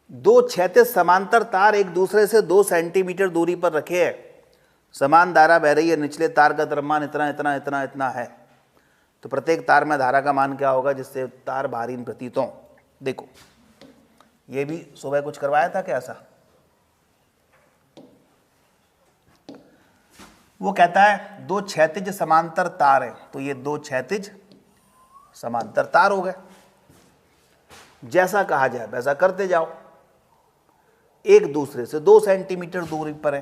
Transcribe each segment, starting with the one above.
दो क्षैतिज समांतर तार एक दूसरे से 2 सेंटीमीटर दूरी पर रखे हैं, समान धारा बह रही है, निचले तार का द्रव्यमान इतना इतना इतना इतना है, तो प्रत्येक तार में धारा का मान क्या होगा जिससे तार भारहीन प्रतीत हो। देखो ये भी सुबह कुछ करवाया था क्या ऐसा? वो कहता है दो क्षैतिज समांतर तार है, तो ये दो क्षैतिज समांतर तार हो गए, जैसा कहा जाए वैसा करते जाओ। एक दूसरे से 2 सेंटीमीटर दूरी पर है,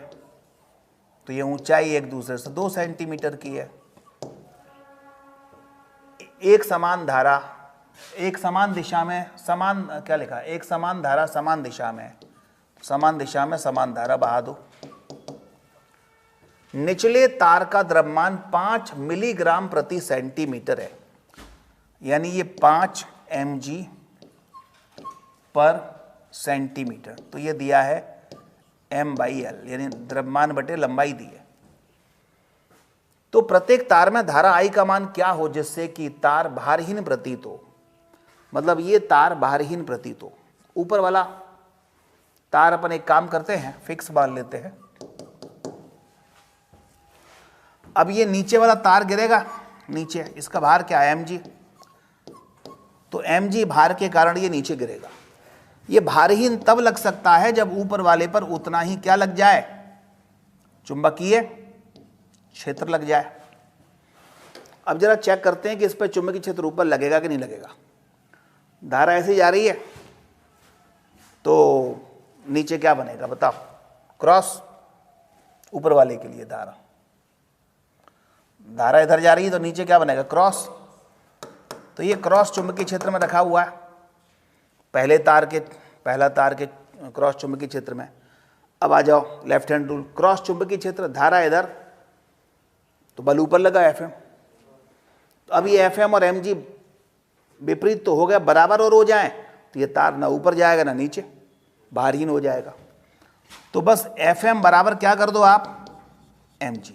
तो ये ऊंचाई एक दूसरे से 2 सेंटीमीटर की है। एक समान धारा एक समान दिशा में समान क्या लिखा, एक समान धारा समान दिशा में, समान दिशा में समान धारा बहा दो। निचले तार का द्रव्यमान 5 मिलीग्राम प्रति सेंटीमीटर है, यानी ये 5 mg पर सेंटीमीटर, तो ये दिया है m/l, यानी द्रव्यमान बटे लंबाई दी है। तो प्रत्येक तार में धारा I का मान क्या हो जिससे कि तार भारहीन प्रतीत हो, मतलब ये तार भारहीन प्रतीत हो। ऊपर वाला तार अपन एक काम करते हैं, फिक्स मान लेते हैं। अब ये नीचे वाला तार गिरेगा, नीचे इसका भार क्या है mg, तो mg भार के कारण ये नीचे गिरेगा। ये भारहीन तब लग सकता है जब ऊपर वाले पर उतना ही क्या लग जाए, चुंबकीय क्षेत्र लग जाए। अब जरा चेक करते हैं कि इस पर चुंबकीय क्षेत्र ऊपर लगेगा कि नहीं लगेगा। धारा ऐसे जा रही है तो नीचे क्या बनेगा बताओ, क्रॉस, ऊपर वाले के लिए धारा इधर जा रही है तो नीचे क्या बनेगा, क्रॉस। तो ये क्रॉस चुंबकीय क्षेत्र में रखा हुआ है, पहला तार के क्रॉस चुंबकीय क्षेत्र में। अब आ जाओ लेफ्ट हैंड रूल, क्रॉस चुंबकीय क्षेत्र, धारा इधर तो बल ऊपर लगा Fm। तो अब ये Fm और mg विपरीत तो हो गया, बराबर और हो जाए तो ये तार ना ऊपर जाएगा ना नीचे, भारहीन हो जाएगा। तो बस Fm बराबर क्या कर दो आप, mg,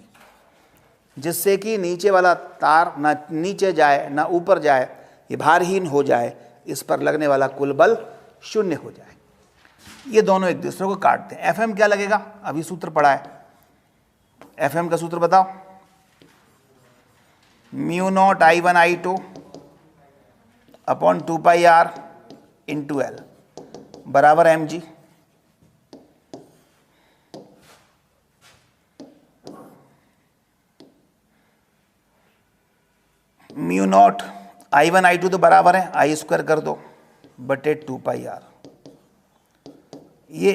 जिससे कि नीचे वाला तार ना नीचे जाए ना ऊपर जाए, ये भारहीन हो जाए, इस पर लगने वाला कुल बल 0 हो जाए। ये दोनों एक दूसरे को काटते हैं। Fm क्या लगेगा, अभी सूत्र पढ़ा है, Fm का सूत्र बताओ, μ0 I1 I2 upon 2πr into L बराबर mg। μ0 I1 I2 तो बराबर है I स्क्वायर कर दो बटे 2πr, ये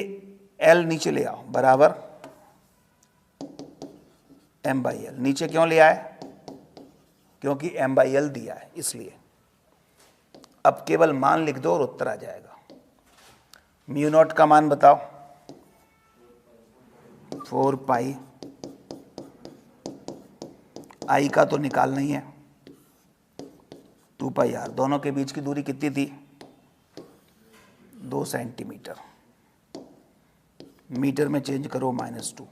L नीचे ले आओ बराबर m/l। नीचे क्यों ले आए, क्योंकि m/l दिया है इसलिए। अब केवल मान लिख दो और उत्तर आ जाएगा। μ0 का मान बताओ, 4π, I का तो निकालना ही है, 2πr, दोनों के बीच की दूरी कितनी थी, 2 सेंटीमीटर, मीटर में चेंज करो -2।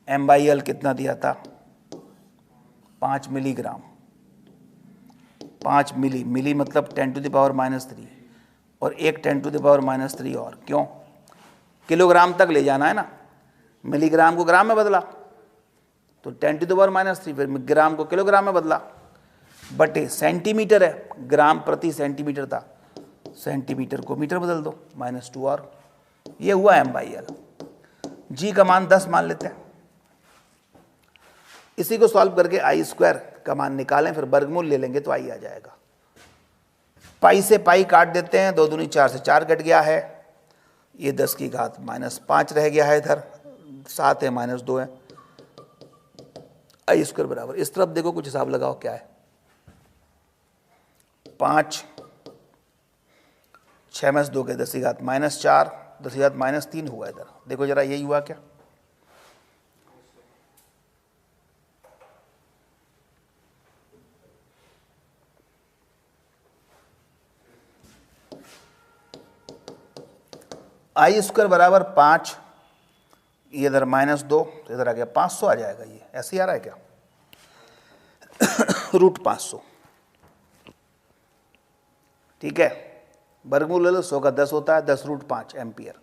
m/l कितना दिया था, 5 मिलीग्राम, 5 मिली मतलब 10⁻³ और एक 10⁻³ और, क्यों, किलोग्राम तक ले जाना है ना, मिलीग्राम को ग्राम में बदला तो 10⁻³ फिर ग्राम को किलोग्राम में बदला, बटे सेंटीमीटर है, ग्राम प्रति सेंटीमीटर था, सेंटीमीटर को मीटर बदल दो, -2 और, ये हुआ m/l। g का मान 10 मान लेते हैं। इसी को सॉल्व करके I स्क्वायर का मान निकालें, फिर वर्गमूल ले लेंगे तो I आ जाएगा। पाई से पाई काट देते हैं, 2 दूनी 4 से 4 कट गया है, ये 10 की घात -5 रह गया है, इधर 7 है -2 है, I स्क्वायर बराबर, इस तरफ देखो कुछ हिसाब लगाओ क्या है, 5, 6 में से 2 के 10 की घात -4, 10 की घात -3 हुआ इधर, देखो जरा यही हुआ क्या, I स्क्वायर बराबर 5, ये इधर -2 तो इधर आ गया 500 आ जाएगा, ये ऐसे ही आ रहा है क्या, √500, ठीक है। वर्गमूल ले लो, 100 का 10 होता है, 10√5 एम्पियर।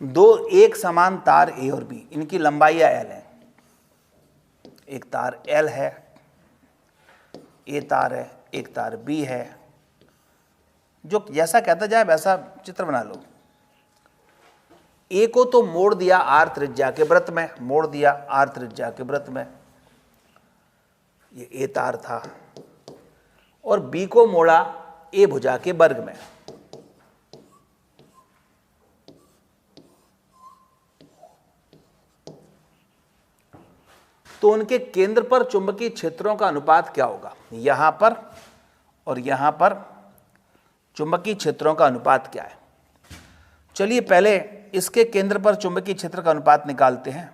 दो एक समान तार ए और बी, इनकी लंबाइयां एल है। एक तार एल है, ए तार है, एक तार बी है। जो जैसा कहता जाए वैसा चित्र बना लो। ए को तो मोड़ दिया आर त्रिज्या के वृत्त में, मोड़ दिया आर त्रिज्या के वृत्त में, ये ए तार था। और बी को मोड़ा ए भुजा के वर्ग में। तो उनके केंद्र पर चुंबकीय क्षेत्रों का अनुपात क्या होगा? यहां पर और यहां पर चुंबकीय क्षेत्रों का अनुपात क्या है? चलिए पहले इसके केंद्र पर चुंबकीय क्षेत्र का अनुपात निकालते हैं।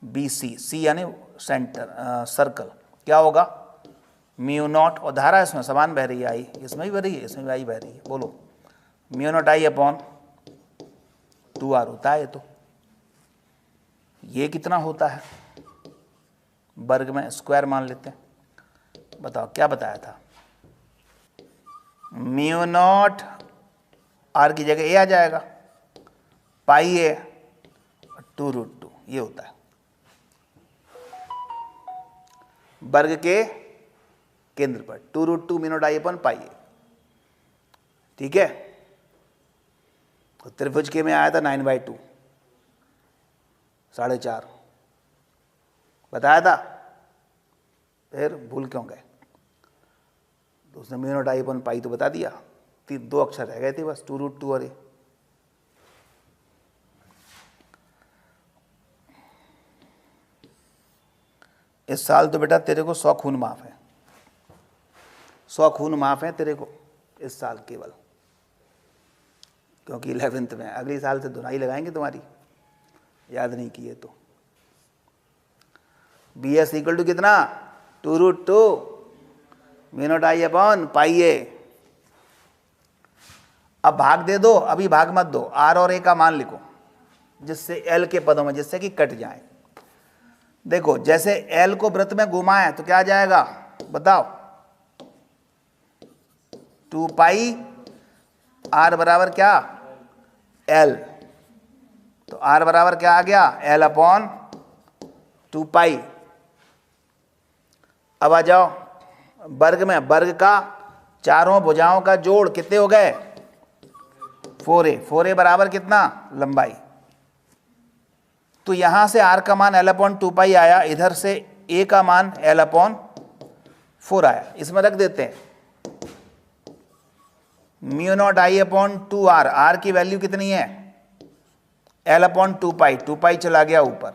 बी सी यानी सेंटर, सर्कल, क्या होगा? μ0, और धारा इसमें समान बह रही है, आई इसमें भी बह रही है, इसमें भी आई बह रही है। बोलो, μ0 I अपॉन 2r होता है। तो ये कितना होता है? वर्ग में स्क्वायर मान लेते हैं। बताओ क्या बताया था? μ0 r की जगह a आ जाएगा, पाई a 2√2, ये होता है वर्ग के केंद्र पर। 2√2 μ0 I अपॉन पाई a, ठीक है। तो त्रिभुज के में आया था 9/2, 4.5 बताया था, फिर भूल क्यों गए? तो उसने μ0 I अपॉन पाई तो बता दिया, 2 अक्षर रह गए थे बस, 2√2 और a। इस साल तो बेटा तेरे को 100 खून माफ है, 100 खून माफ है तेरे को इस साल केवल, क्योंकि 11th में। अगली साल से धुनाई लगाएंगे तुम्हारी, याद नहीं किए तो। बी एस इक्वल टू कितना? 2√2 μ0 I अपॉन पाई a। अब भाग दे दो, अभी भाग मत दो, आर और ए का मान लिखो जिससे एल के पदों में, जिससे कि कट जाए। देखो जैसे एल को वृत्त में घुमाए तो क्या आ जाएगा बताओ? 2 पाई आर बराबर क्या? एल। तो आर बराबर क्या आ गया? एल अपॉन 2 पाई। अब आ जाओ वर्ग में, वर्ग का चारों भुजाओं का जोड़ कितने हो गए? 4a। 4a बराबर कितना? लंबाई। तो यहां से r का मान l अपॉन 2 पाई आया, इधर से a का मान l अपॉन 4 आया। इसमें रख देते हैं μ0 I अपॉन 2r, r की वैल्यू कितनी है? l अपॉन 2 पाई, 2 पाई चला गया ऊपर,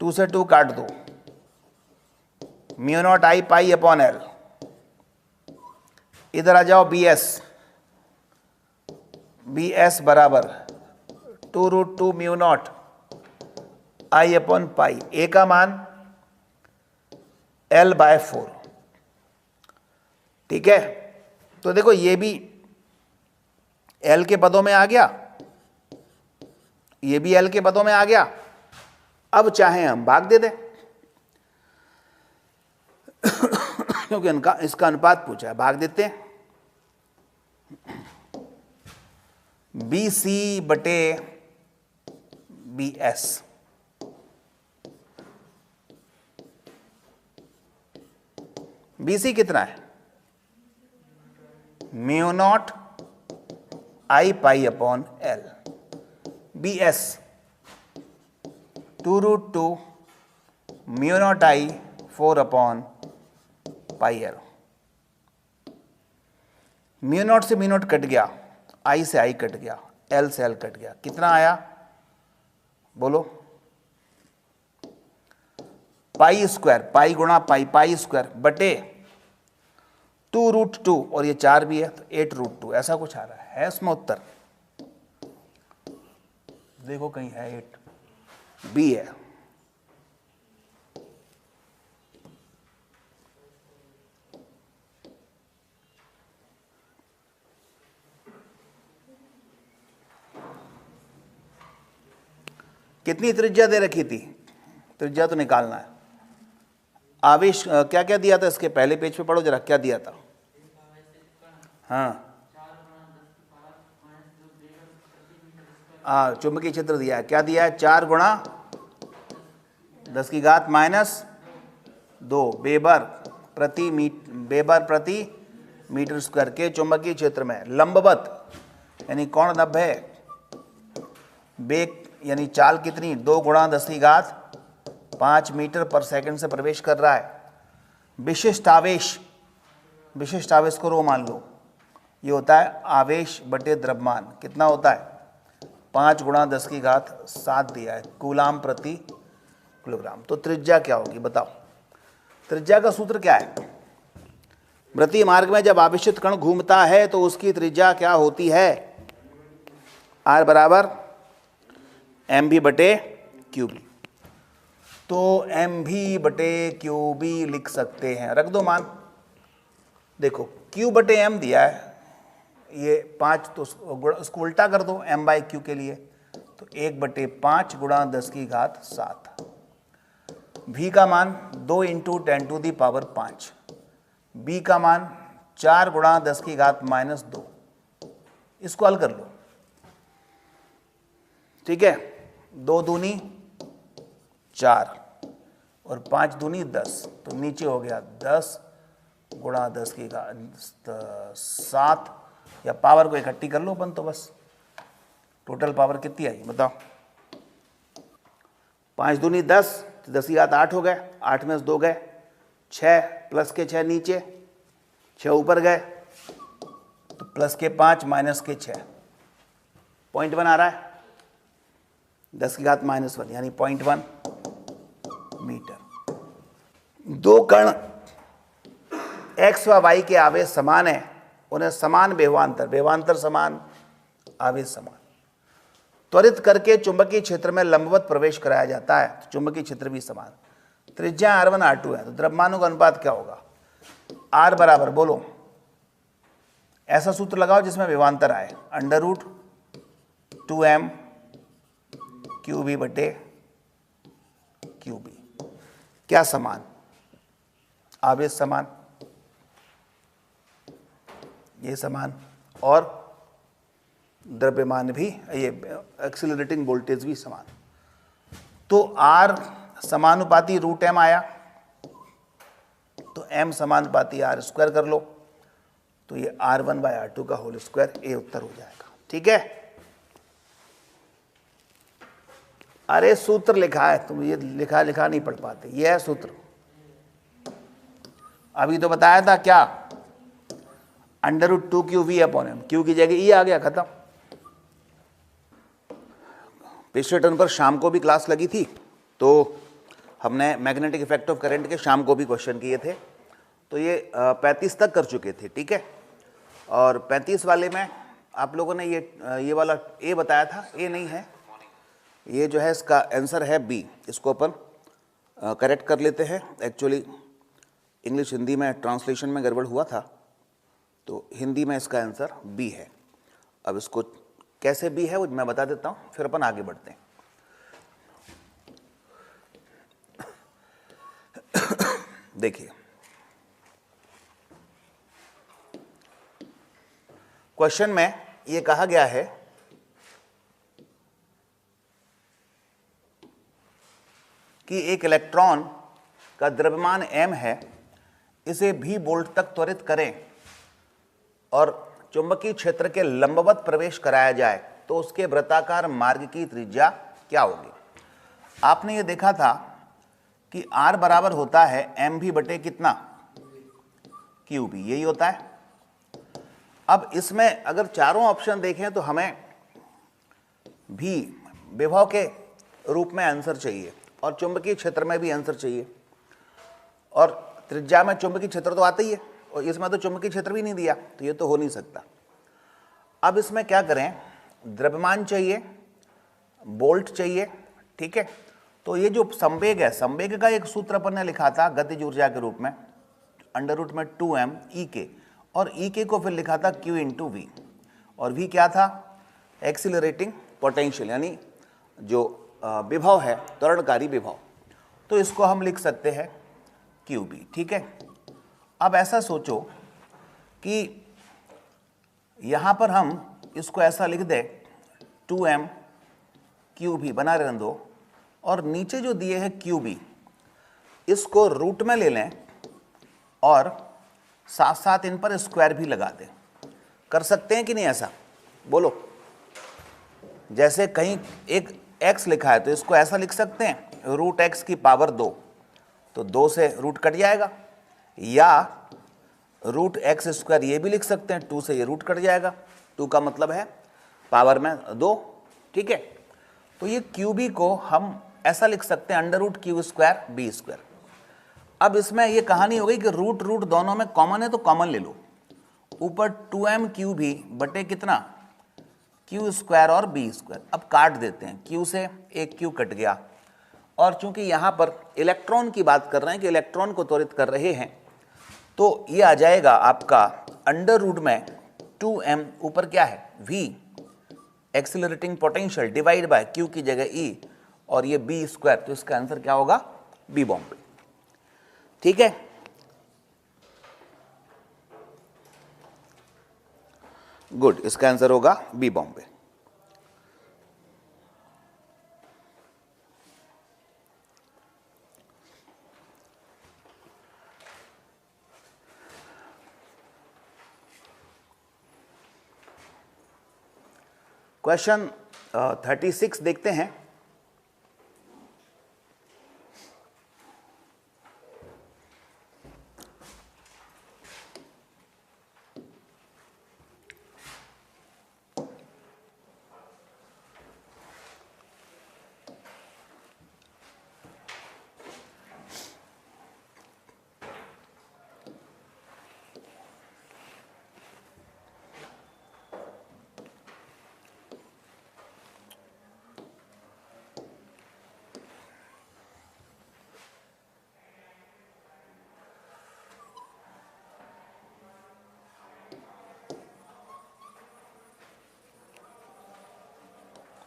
2 से 2 काट दो, μ0 I पाई अपॉन l। इधर आ जाओ bs बराबर 2√2 μ0 I अपॉन पाई, a का मान l/4, ठीक है। तो देखो ये भी l के पदों में आ गया, ये भी l के पदों में आ गया। अब चाहे हम भाग दे दें क्योंकि इसका अनुपात पूछा है, भाग देते हैं। BC बटे BS, BC कितना है? μ0 I pi upon L। BS 2√2 μ0 I 4 upon pi L। μ0 से μ0 कट गया, I से I कट गया, L से L कट गया, कितना आया बोलो? पाई स्क्वायर, पाई गुणा पाई, पाई स्क्वायर बटे 2√2, और ये 4 भी है तो 8√2, ऐसा कुछ आ रहा है इसमें उत्तर। देखो कहीं है 8, बी है। कितनी त्रिज्या दे रखी थी? त्रिज्या तो निकालना है। आवेश क्या क्या दिया था? इसके पहले पेज पे पढ़ो जरा, क्या दिया था? हाँ चुंबकीय क्षेत्र दिया है, क्या दिया है, 4 गुणा 10 की घात -2 वेबर प्रति मीटर स्क्वायर के चुंबकीय क्षेत्र में लंबवत यानी कोण 90 है, बेग यानी चाल कितनी 2 गुणा 10 की घात 5 मीटर पर सेकंड से प्रवेश कर रहा है। विशिष्ट आवेश को रो मान लो, ये होता है आवेश बटे द्रव्यमान, कितना होता है 5 गुणा 10 की घात 7 दिया है कूलाम प्रति किलोग्राम। तो त्रिज्या क्या होगी बताओ, त्रिज्या का सूत्र क्या है, वृत्तीय मार्ग में जब आवेशित कण घूमता है तो उसकी त्रिज्या क्या होती है, R बराबर mv बटे क्यूबी। तो mv बटे क्यूबी लिख सकते हैं, रख दो मान, देखो q बटे m दिया है, ये 5 तो उसको उल्टा कर दो m बाई क्यू के लिए, तो 1/5 गुणा 10 की घात 7। v का मान 2 into 10 to the power 5, b का मान 4 गुणा 10 की घात -2, इसको हल कर लो, ठीक है, 2 दूनी 4 और 5 दूनी 10, तो नीचे हो गया 10 गुणा 10 की घात 7, या पावर को इकट्ठी कर लो अपन, तो बस टोटल पावर कितनी आई बताओ, 5 दूनी 10, 10 की घात 8 हो गए, 8 में से 2 गए 6, प्लस के 6 नीचे, 6 ऊपर गए, तो प्लस के 5 माइनस के 6, पॉइंट 1 आ रहा है, 10 की घात -1 यानी 0.1 मीटर। दो कण x व y के आवेश समान है, उन्हें समान विभवांतर समान, आवेश समान, त्वरित करके चुंबकीय क्षेत्र में लंबवत प्रवेश कराया जाता है, तो चुंबकीय क्षेत्र भी समान, त्रिज्या R1 R2 है, तो द्रव्यमानों का अनुपात क्या होगा, R बराबर बोलो, ऐसा सूत्र लगाओ जिसमें विभवांतर आए, √2m क्यूबी बटे क्यूबी, क्या समान, आवेश समान, ये समान, और द्रव्यमान भी, ये एक्सीलरेटिंग वोल्टेज भी समान। तो R समानुपाती √m आया, तो m समानुपाती R स्क्वायर कर लो, तो ये R1 बाय R2 का होल स्क्वायर, ये उत्तर हो जाएगा, ठीक है। अरे सूत्र लिखा है, तुम ये लिखा नहीं पढ़ पाते, ये है सूत्र, अभी तो बताया था क्या, √2qv/m, क्यू की जगह ई आ गया, खत्म। पिछले टर्न पर शाम को भी क्लास लगी थी, तो हमने मैग्नेटिक इफेक्ट ऑफ करंट के शाम को भी क्वेश्चन किए थे, तो ये 35 तक कर चुके थे, ठीक है। और 35 वाले में आप लोगों ने ये वाला ए बताया था, ए नहीं है, ये जो है इसका आंसर है बी, इसको अपन करेक्ट कर लेते हैं। एक्चुअली इंग्लिश हिंदी में ट्रांसलेशन में गड़बड़ हुआ था, तो हिंदी में इसका आंसर बी है। अब इसको कैसे बी है वो मैं बता देता हूँ, फिर अपन आगे बढ़ते हैं। देखिए क्वेश्चन में ये कहा गया है कि एक इलेक्ट्रॉन का द्रव्यमान m है, इसे v वोल्ट तक त्वरित करें और चुंबकीय क्षेत्र के लंबवत प्रवेश कराया जाए, तो उसके वृत्ताकार मार्ग की त्रिज्या क्या होगी। आपने ये देखा था कि R बराबर होता है mv बटे कितना, क्यूबी, यही होता है। अब इसमें अगर चारों ऑप्शन देखें तो हमें भी विभव के रूप में आंसर चाहिए और चुंबकीय क्षेत्र में भी आंसर चाहिए, और त्रिज्या में चुंबकीय क्षेत्र तो आता ही है, और इसमें तो चुंबकीय क्षेत्र भी नहीं दिया, तो ये तो हो नहीं सकता। अब इसमें क्या करें, द्रव्यमान चाहिए, वोल्ट चाहिए, ठीक है। तो ये जो संवेग है, संवेग का एक सूत्र अपन ने लिखा था गतिज ऊर्जा के रूप में, √2m ई के, और ई के को फिर लिखा था q इंटू वी, और वी क्या था, एक्सीलरेटिंग पोटेंशियल, यानी जो विभव है, त्वरणकारी विभव, तो इसको हम लिख सकते हैं क्यूबी, ठीक है। अब ऐसा सोचो कि यहां पर हम इसको ऐसा लिख दें 2m क्यूब ही बना रहने दो, और नीचे जो दिए हैं क्यूब ही इसको रूट में ले लें और साथ साथ इन पर स्क्वायर भी लगा दें। कर सकते हैं कि नहीं ऐसा, बोलो। जैसे कहीं एक x लिखा है तो इसको ऐसा लिख सकते हैं रूट x की पावर 2, तो 2 से रूट कट जाएगा, या रूट एक्स स्क्वायर ये भी लिख सकते हैं, 2 से ये रूट कट जाएगा, 2 का मतलब है पावर में 2, ठीक है। तो ये क्यूबी को हम ऐसा लिख सकते हैं under root Q square B square. अब इसमें ये कहानी हो गई कि रूट रूट दोनों में कॉमन है तो कॉमन ले लो, ऊपर 2m क्यूब ही बटे कितना क्यू स्क्वायर और बी स्क्वायर। अब काट देते हैं, क्यू से एक क्यू कट गया, और चूंकि यहां पर इलेक्ट्रॉन की बात कर रहे हैं कि इलेक्ट्रॉन को त्वरित कर रहे हैं, तो ये आ जाएगा आपका अंडर रूट में 2m ऊपर क्या है v accelerating potential divide by q की जगह e, और ये b स्क्वायर, तो इसका आंसर क्या होगा बी बॉम्बे, ठीक है। गुड, इसका आंसर होगा बी बॉम्बे। क्वेश्चन 36 देखते हैं।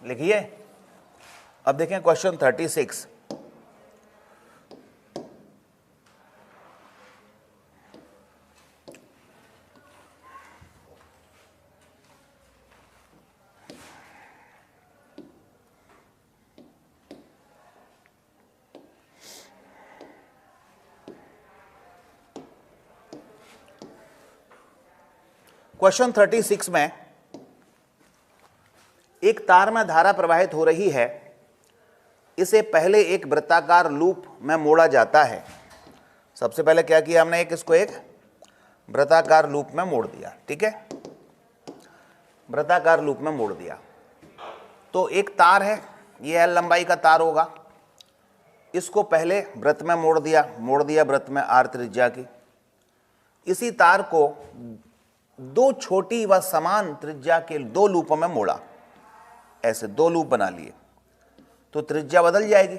लिखिए, अब देखें क्वेश्चन 36। क्वेश्चन 36 में एक तार में धारा प्रवाहित हो रही है, इसे पहले एक वृत्ताकार लूप में मोड़ा जाता है। सबसे पहले क्या किया हमने, इसको एक वृत्ताकार लूप में मोड़ दिया, ठीक है, वृत्ताकार लूप में मोड़ दिया। तो एक तार है, ये l लंबाई का तार होगा, इसको पहले वृत्त में मोड़ दिया वृत्त में r त्रिज्या की। इसी तार को दो छोटी व समान त्रिज्या के दो लूपों में मोड़ा, ऐसे दो लूप बना लिए, तो त्रिज्या बदल जाएगी,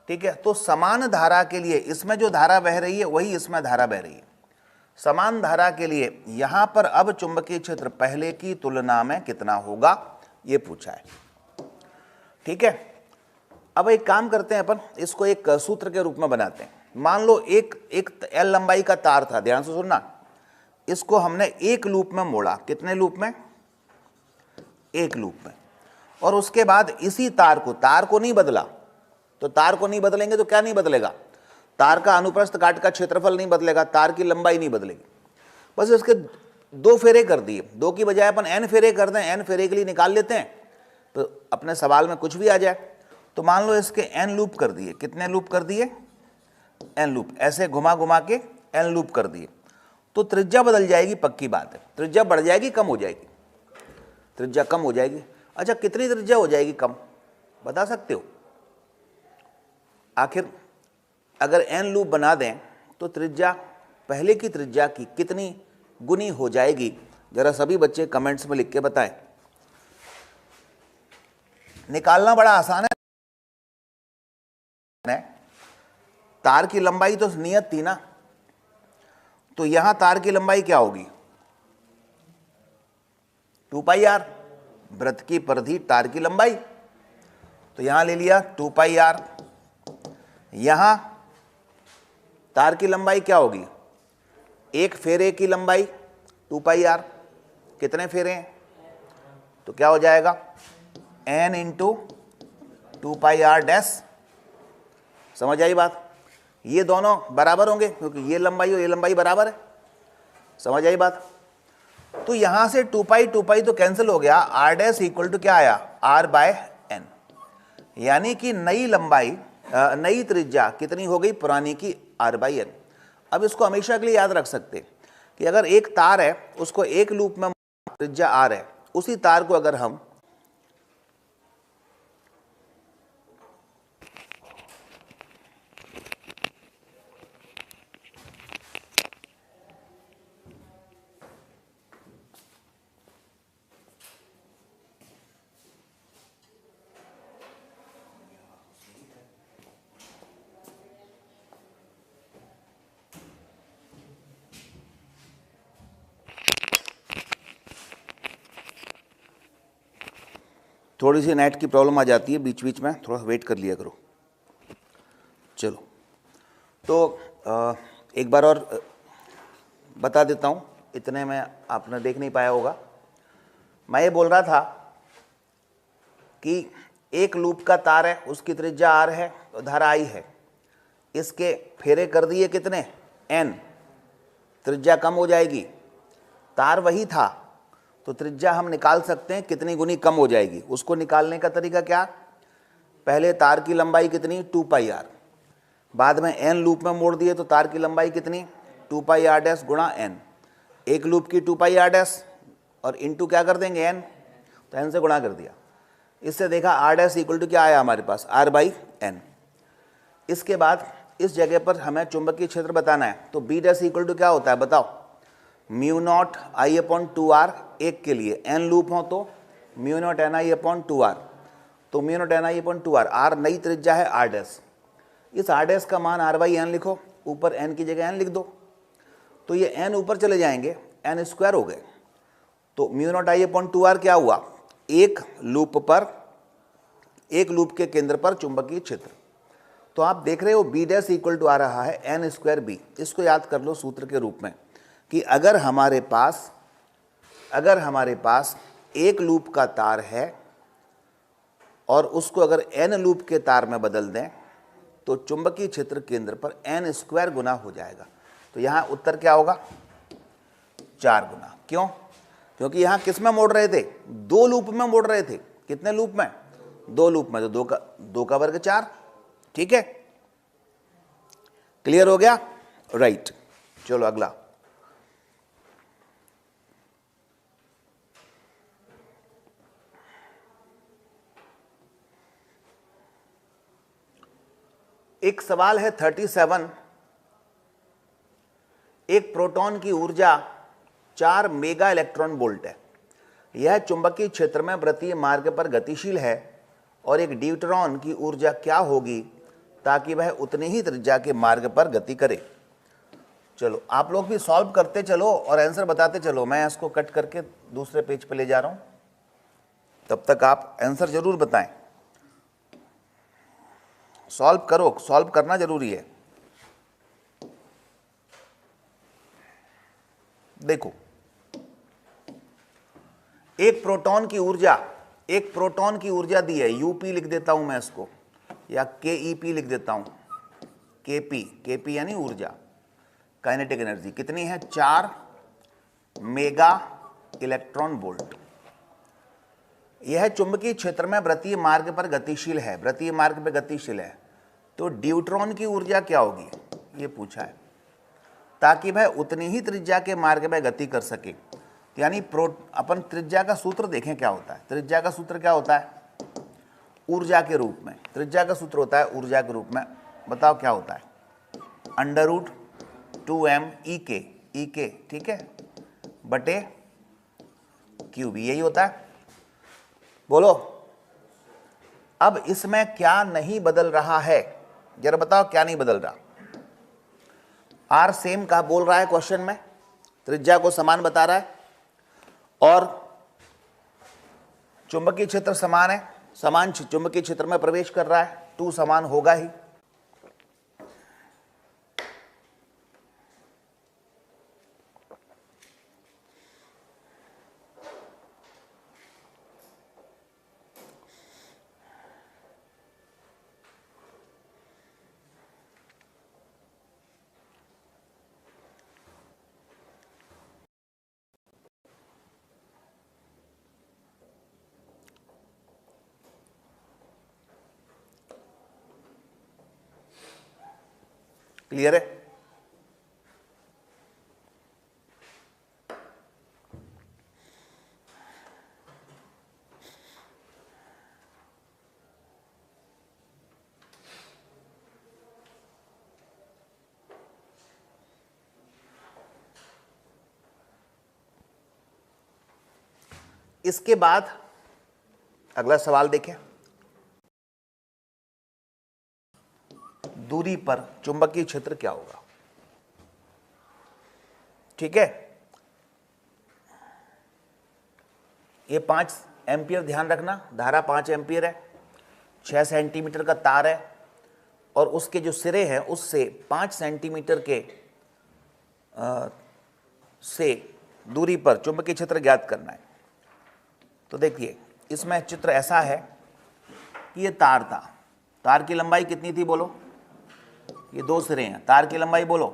ठीक है। तो समान धारा के लिए इसमें जो धारा बह रही है वही इसमें धारा बह रही है। समान धारा के लिए यहां पर अब चुंबकीय क्षेत्र पहले की तुलना में कितना होगा, ये पूछा है, ठीक है। अब एक काम करते हैं, अपन इसको एक सूत्र के रूप में बनाते हैं। मान लो एक एल लंबाई का तार था, ध्यान से सुनना, इसको हमने एक लूप में मोड़ा, कितने लूप में, एक लूप में, और उसके बाद इसी तार को नहीं बदला। तो तार को नहीं बदलेंगे तो क्या नहीं बदलेगा, तार का अनुप्रस्थ काट का क्षेत्रफल नहीं बदलेगा, तार की लंबाई नहीं बदलेगी, बस इसके दो फेरे कर दिए, दो की बजाय अपन एन फेरे कर दें, एन फेरे के लिए निकाल लेते हैं तो अपने सवाल में कुछ भी आ जाए। तो मान लो इसके एन लूप कर दिए, कितने लूप कर दिए, एन लूप, ऐसे घुमा घुमा के एन लूप कर दिए, तो त्रिज्या बदल जाएगी, पक्की बात है। त्रिज्या बढ़ जाएगी, कम हो जाएगी, त्रिज्या कम हो जाएगी। अच्छा, कितनी त्रिज्या हो जाएगी कम, बता सकते हो? आखिर अगर एन लूप बना दें तो त्रिज्या पहले की त्रिज्या की कितनी गुनी हो जाएगी, जरा सभी बच्चे कमेंट्स में लिख के बताएं। निकालना बड़ा आसान है, तार की लंबाई तो नियत थी ना, तो यहां तार की लंबाई क्या होगी, 2πr, वृत्त की परिधि तार की लंबाई, तो यहां ले लिया 2πr। यहां तार की लंबाई क्या होगी, एक फेरे की लंबाई 2πr, कितने फेरे हैं, तो क्या हो जाएगा n इंटू 2πr डैश। समझ आई बात? ये दोनों बराबर होंगे क्योंकि ये लंबाई और ये लंबाई बराबर है। समझ आई बात? तो यहां से 2π तो कैंसिल हो गया, r डैश इक्वल टू क्या आया, r/n, यानी कि नई लंबाई नई त्रिज्या कितनी हो गई, पुरानी की r/n। अब इसको हमेशा के लिए याद रख सकते कि अगर एक तार है उसको एक लूप में त्रिज्या r है, उसी तार को अगर हम थोड़ी सी नेट की प्रॉब्लम आ जाती है बीच बीच में, थोड़ा वेट कर लिया करो। चलो तो एक बार और बता देता हूँ, इतने में आपने देख नहीं पाया होगा। मैं ये बोल रहा था कि एक लूप का तार है, उसकी त्रिज्या r है, तो धारा I है, इसके फेरे कर दिए कितने, n, त्रिज्या कम हो जाएगी। तार वही था तो त्रिज्या हम निकाल सकते हैं कितनी गुनी कम हो जाएगी। उसको निकालने का तरीका क्या, पहले तार की लंबाई कितनी 2πr, बाद में n लूप में मोड़ दिए तो तार की लंबाई कितनी 2πr डैश गुणा n, एक लूप की 2πr डैश और इंटू क्या कर देंगे n, तो n से गुणा कर दिया। इससे देखा r डैश इक्वल टू क्या आया हमारे पास, r/n। इसके बाद इस जगह पर हमें चुंबकीय क्षेत्र बताना है, तो b डैश इक्वल टू क्या होता है बताओ, μ0 I/2r, एक के लिए n लूप हो तो μ0 ni/2r, तो μ0 ni/2r, r नई त्रिज्या है r डैश, इस r डैश का मान r/n लिखो, ऊपर n की जगह n लिख दो, तो ये n ऊपर चले जाएंगे, n स्क्वायर हो गए, तो μ0 I/2r क्या हुआ, एक लूप पर, एक लूप के केंद्र पर चुंबकीय क्षेत्र। तो आप देख रहे हो b डैश इक्वल टू आ रहा है n स्क्वायर b। इसको याद कर लो सूत्र के रूप में कि अगर हमारे पास एक लूप का तार है और उसको अगर n लूप के तार में बदल दें तो चुंबकीय क्षेत्र केंद्र पर n स्क्वायर गुना हो जाएगा। तो यहाँ उत्तर क्या होगा, 4 गुना। क्यों? क्योंकि यहाँ किस में मोड़ रहे थे, 2 लूप में मोड़ रहे थे। कितने लूप में, 2 लूप में, तो 2 का वर्ग 4। ठीक है, क्लियर हो गया, राइट। चलो अगला, एक सवाल है 37। एक प्रोटॉन की ऊर्जा 4 मेगा इलेक्ट्रॉन वोल्ट है। यह चुंबकीय क्षेत्र में वृत्तीय मार्ग पर गतिशील है और एक ड्यूट्रॉन की ऊर्जा क्या होगी ताकि वह उतनी ही त्रिज्या के मार्ग पर गति करे। चलो आप लोग भी सॉल्व करते चलो और आंसर बताते चलो। मैं इसको कट करके दूसरे पेज पे ले जा रहा हूं, तब तक आप आंसर जरूर बताएं। सॉल्व करो, सॉल्व करना जरूरी है। देखो, एक प्रोटॉन की ऊर्जा दी है, यूपी लिख देता हूं मैं इसको, या केईपी लिख देता हूं, केपी यानी ऊर्जा, काइनेटिक एनर्जी कितनी है, 4 मेगा इलेक्ट्रॉन वोल्ट। यह चुंबकीय क्षेत्र में वृत्तीय मार्ग पर गतिशील है, वृत्तीय मार्ग पर गतिशील है। तो ड्यूट्रॉन की ऊर्जा क्या होगी ये पूछा है, ताकि वह उतनी ही त्रिज्या के मार्ग में गति कर सके। यानी अपन त्रिज्या का सूत्र देखें क्या होता है। त्रिज्या का सूत्र क्या होता है, ऊर्जा के रूप में। त्रिज्या का सूत्र होता है ऊर्जा के रूप में। बताओ क्या होता है, √2m E k, ठीक है, बटे क्यूब, यही होता है। बोलो अब इसमें क्या नहीं बदल रहा है, जरा बताओ क्या नहीं बदल रहा। आर सेम का बोल रहा है क्वेश्चन में, त्रिज्या को समान बता रहा है और चुंबकीय क्षेत्र समान है, समान चुंबकीय क्षेत्र में प्रवेश कर रहा है, 2 समान होगा ही। क्लियर है? इसके बाद अगला सवाल देखें, दूरी पर चुंबकीय क्षेत्र क्या होगा। ठीक है, ये 5 एम्पियर ध्यान रखना, धारा 5 एम्पियर है, 6 सेंटीमीटर का तार है और उसके जो सिरे हैं उससे 5 सेंटीमीटर के से दूरी पर चुंबकीय क्षेत्र ज्ञात करना है। तो देखिए इसमें चित्र ऐसा है कि ये तार था, तार की लंबाई कितनी थी बोलो, ये 2 सिरे हैं, तार की लंबाई बोलो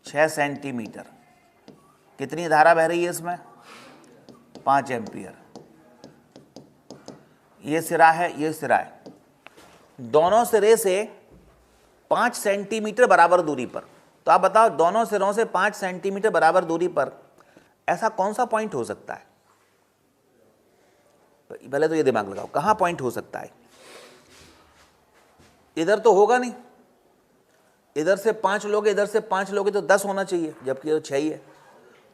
6 सेंटीमीटर, कितनी धारा बह रही है इसमें, 5 एम्पियर, ये सिरा है, ये सिरा है, दोनों सिरे से 5 सेंटीमीटर बराबर दूरी पर। तो आप बताओ दोनों सिरों से 5 सेंटीमीटर बराबर दूरी पर ऐसा कौन सा पॉइंट हो सकता है। पहले तो ये दिमाग लगाओ, कहां पॉइंट हो सकता है, इधर तो होगा नहीं, इधर से 5 लोग, इधर से 5 लोग तो 10 होना चाहिए, जबकि तो 6 ही है,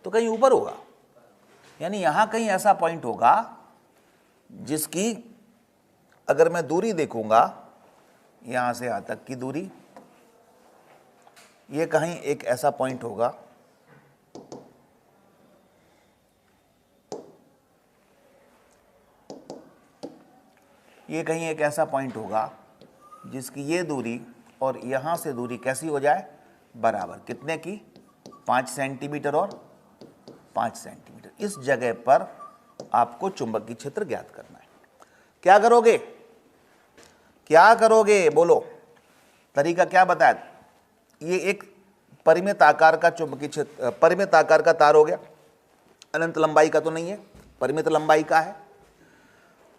तो कहीं ऊपर होगा, यानी यहां कहीं ऐसा पॉइंट होगा जिसकी अगर मैं दूरी देखूंगा, यहां से यहां तक की दूरी, ये कहीं एक ऐसा पॉइंट होगा ये कहीं एक ऐसा पॉइंट होगा जिसकी ये दूरी और यहां से दूरी कैसी हो जाए, बराबर, कितने की, 5 सेंटीमीटर और 5 सेंटीमीटर। इस जगह पर आपको चुंबकीय क्षेत्र ज्ञात करना है। क्या करोगे, क्या करोगे बोलो, तरीका क्या बताया। ये एक परिमित आकार का चुंबकीय क्षेत्र, परिमित आकार का तार हो गया, अनंत लंबाई का तो नहीं है, परिमित लंबाई का है।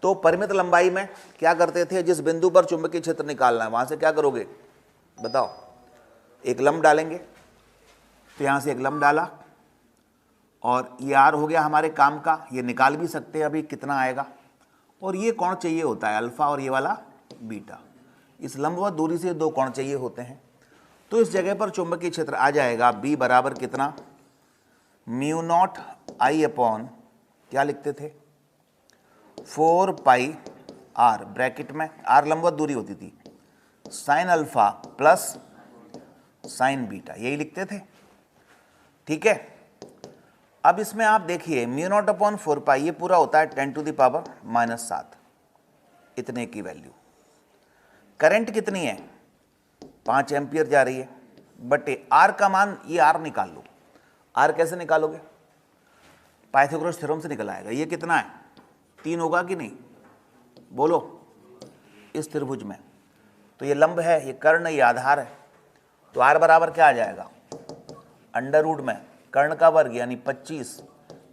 तो परिमित लंबाई में क्या करते थे, जिस बिंदु पर चुंबकीय क्षेत्र निकालना है वहां से क्या करोगे बताओ, एक लंब डालेंगे। तो यहां से एक लंब डाला और ये आर हो गया हमारे काम का, ये निकाल भी सकते हैं अभी कितना आएगा, और ये कोण चाहिए होता है अल्फा और ये वाला बीटा, इस लंबवत दूरी से 2 कोण चाहिए होते हैं। तो इस जगह पर चुंबकीय क्षेत्र आ जाएगा बी बराबर कितना, म्यू नॉट आई अपॉन, क्या लिखते थे, 4 पाई आर, ब्रैकेट में आर लंबवत दूरी होती थी, sine alpha plus sign beta, यही लिखते थे। ठीक है, अब इसमें आप देखिए म्यू नॉट अपॉन 4 पाई, ये पूरा होता है 10 टू द पावर -7, इतने की वैल्यू। करंट कितनी है, 5 एम्पियर जा रही है, बटे आर का मान, ये आर निकाल लो। आर कैसे निकालोगे, पाइथागोरस थ्योरम से निकल आएगा। ये कितना है, 3 होगा कि नहीं बोलो, इस त्रिभुज में तो ये लंब है, ये कर्ण, ये आधार है, तो आर बराबर क्या आ जाएगा, अंडर रूट में कर्ण का वर्ग यानी 25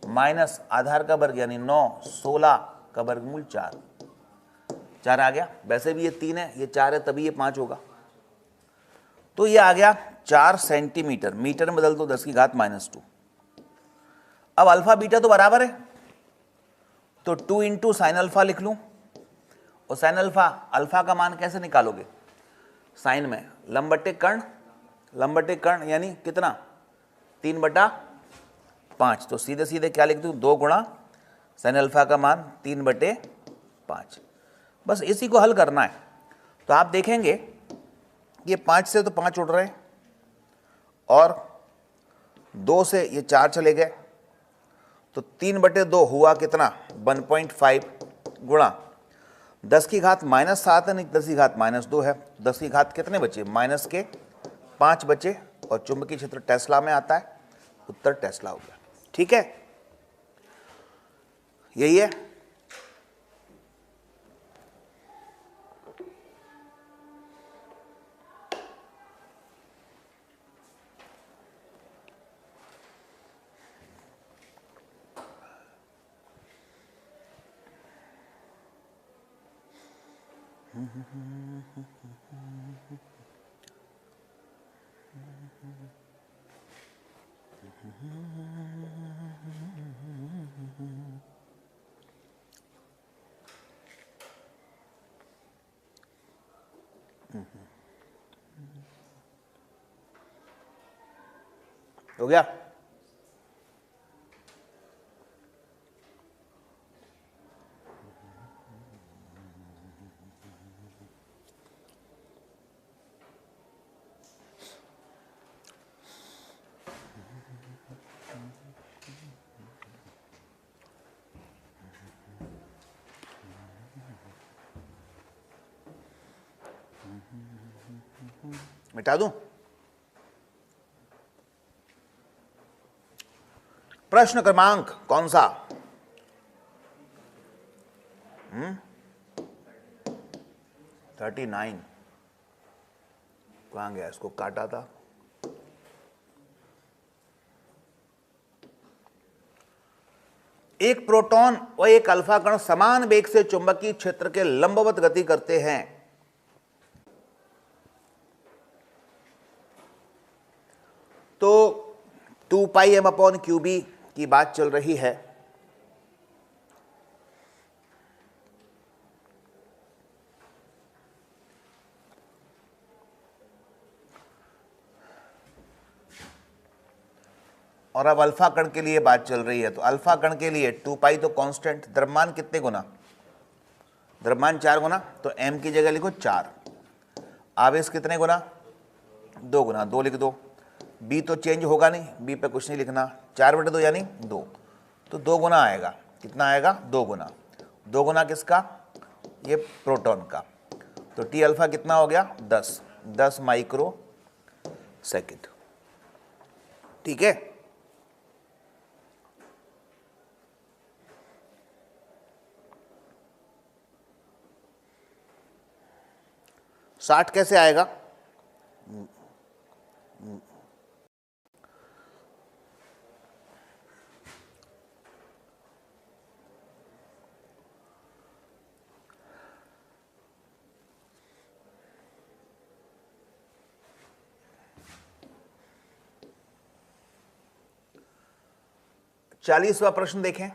माइनस आधार का वर्ग यानी 9, 16 का वर्गमूल 4 आ गया। वैसे भी ये 3 है, ये 4 है, तभी ये 5 होगा। तो ये आ गया 4 सेंटीमीटर, मीटर में बदल दो 10 की घात -2। अब अल्फा बीटा तो बराबर है, तो 2 इंटू साइन अल्फा लिख लूं, और साइन अल्फा, अल्फा का मान कैसे निकालोगे, साइन में लंब बटे कर्ण, लंब बटे कर्ण यानी कितना, 3/5, तो सीधे सीधे क्या लिख दूं, 2 गुणा साइन अल्फा का मान 3/5। बस इसी को हल करना है। तो आप देखेंगे ये 5 से तो 5 उड़ रहे हैं और 2 से ये 4 चले गए, तो 3/2 हुआ कितना, 1.5 गुणा 10 की घात -7 है, नहीं 10 की घात -2 है, 10 की घात कितने बचे, -5 बचे, और चुंबकीय क्षेत्र टेस्ला में आता है, उत्तर टेस्ला हो गया। ठीक है, यही है। हो गया? मिटा दूं? प्रश्न क्रमांक कौन सा? 39। कहां गया? इसको काटा था। एक प्रोटॉन और एक अल्फा कण समान वेग से चुंबकीय क्षेत्र के लंबवत गति करते हैं। तो 2πm/qb की बात चल रही है। और अब अल्फा कण के लिए बात चल रही है। तो अल्फा कण के लिए 2π तो कांस्टेंट, द्रव्यमान कितने गुना? द्रव्यमान 4 गुना, तो m की जगह लिखो 4। आवेश कितने गुना? 2 गुना, 2 लिख दो। b तो चेंज होगा नहीं, b पे कुछ नहीं लिखना। 4/2 यानी 2, तो 2 गुना आएगा। कितना आएगा? 2 गुना। 2 गुना किसका? ये प्रोटॉन का। तो टी अल्फा कितना हो गया? 10 माइक्रो सेकेंड। ठीक है। साठ कैसे आएगा? चालीसवां प्रश्न देखें।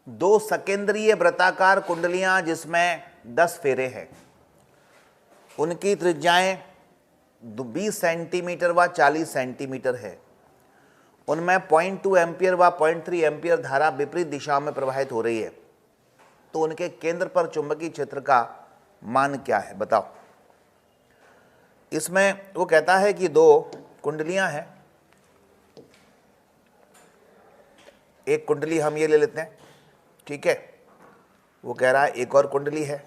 दो सकेंद्रीय वृत्ताकार कुंडलियां जिसमें 10 फेरे हैं, उनकी त्रिज्याएं 20 सेंटीमीटर व 40 सेंटीमीटर है। उनमें 0.2 एम्पियर व 0.3 एम्पियर धारा विपरीत दिशा में प्रवाहित हो रही है। तो उनके केंद्र पर चुंबकीय क्षेत्र का मान क्या है? बताओ। इसमें वो कहता है कि दो कुंडलियां हैं। एक कुंडली हम ये ले लेते हैं, ठीक है। वो कह रहा है एक और कुंडली है।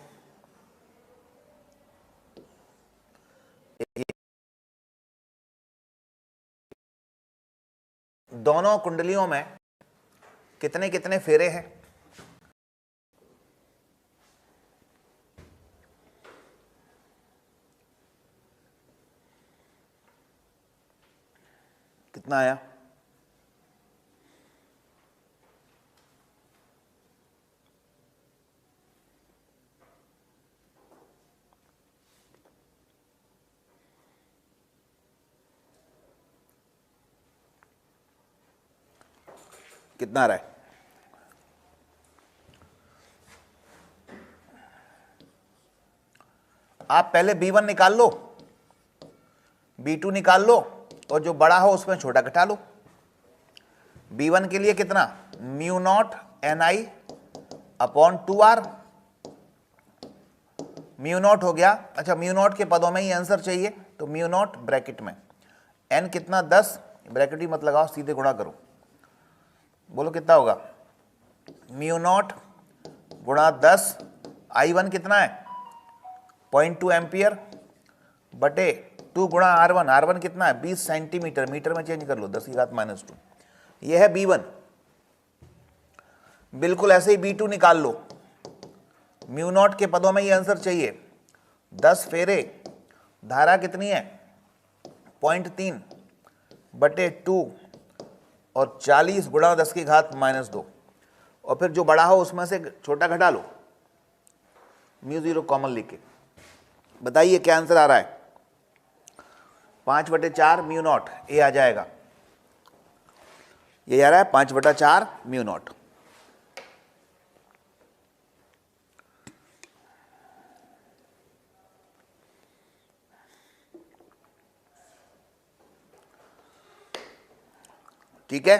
दोनों कुंडलियों में कितने कितने फेरे हैं? कितना आया? कितना आ रहा है? आप पहले B1 निकाल लो, B2 निकाल लो, और जो बड़ा हो उसमें छोटा घटा लो। B1 के लिए कितना? μ0 Ni/2r। μ0 हो गया। अच्छा, μ0 के पदों में ही आंसर चाहिए, तो μ0 ब्रैकेट में, n कितना? 10, ब्रैकेट ही मत लगाओ, सीधे गुणा करो। बोलो कितना होगा? μ0 गुणा 10। I1 कितना है? 0.2 एम्पियर बटे 2 गुणा R1। R1 कितना है? 20 सेंटीमीटर, मीटर में चेंज कर लो, 10⁻²। यह है B1। बिल्कुल ऐसे ही B2 निकाल लो। μ0 के पदों में ये आंसर चाहिए। 10 फेरे, धारा कितनी है? 0.3 बटे 2 और 40 गुणा 10⁻²। और फिर जो बड़ा हो उसमें से छोटा घटा लो। म्यू 0 कॉमन लेके बताइए क्या आंसर आ रहा है? 5/4 म्यू नॉट, ए आ जाएगा, ये आ रहा है 5/4 म्यू नॉट। ठीक है,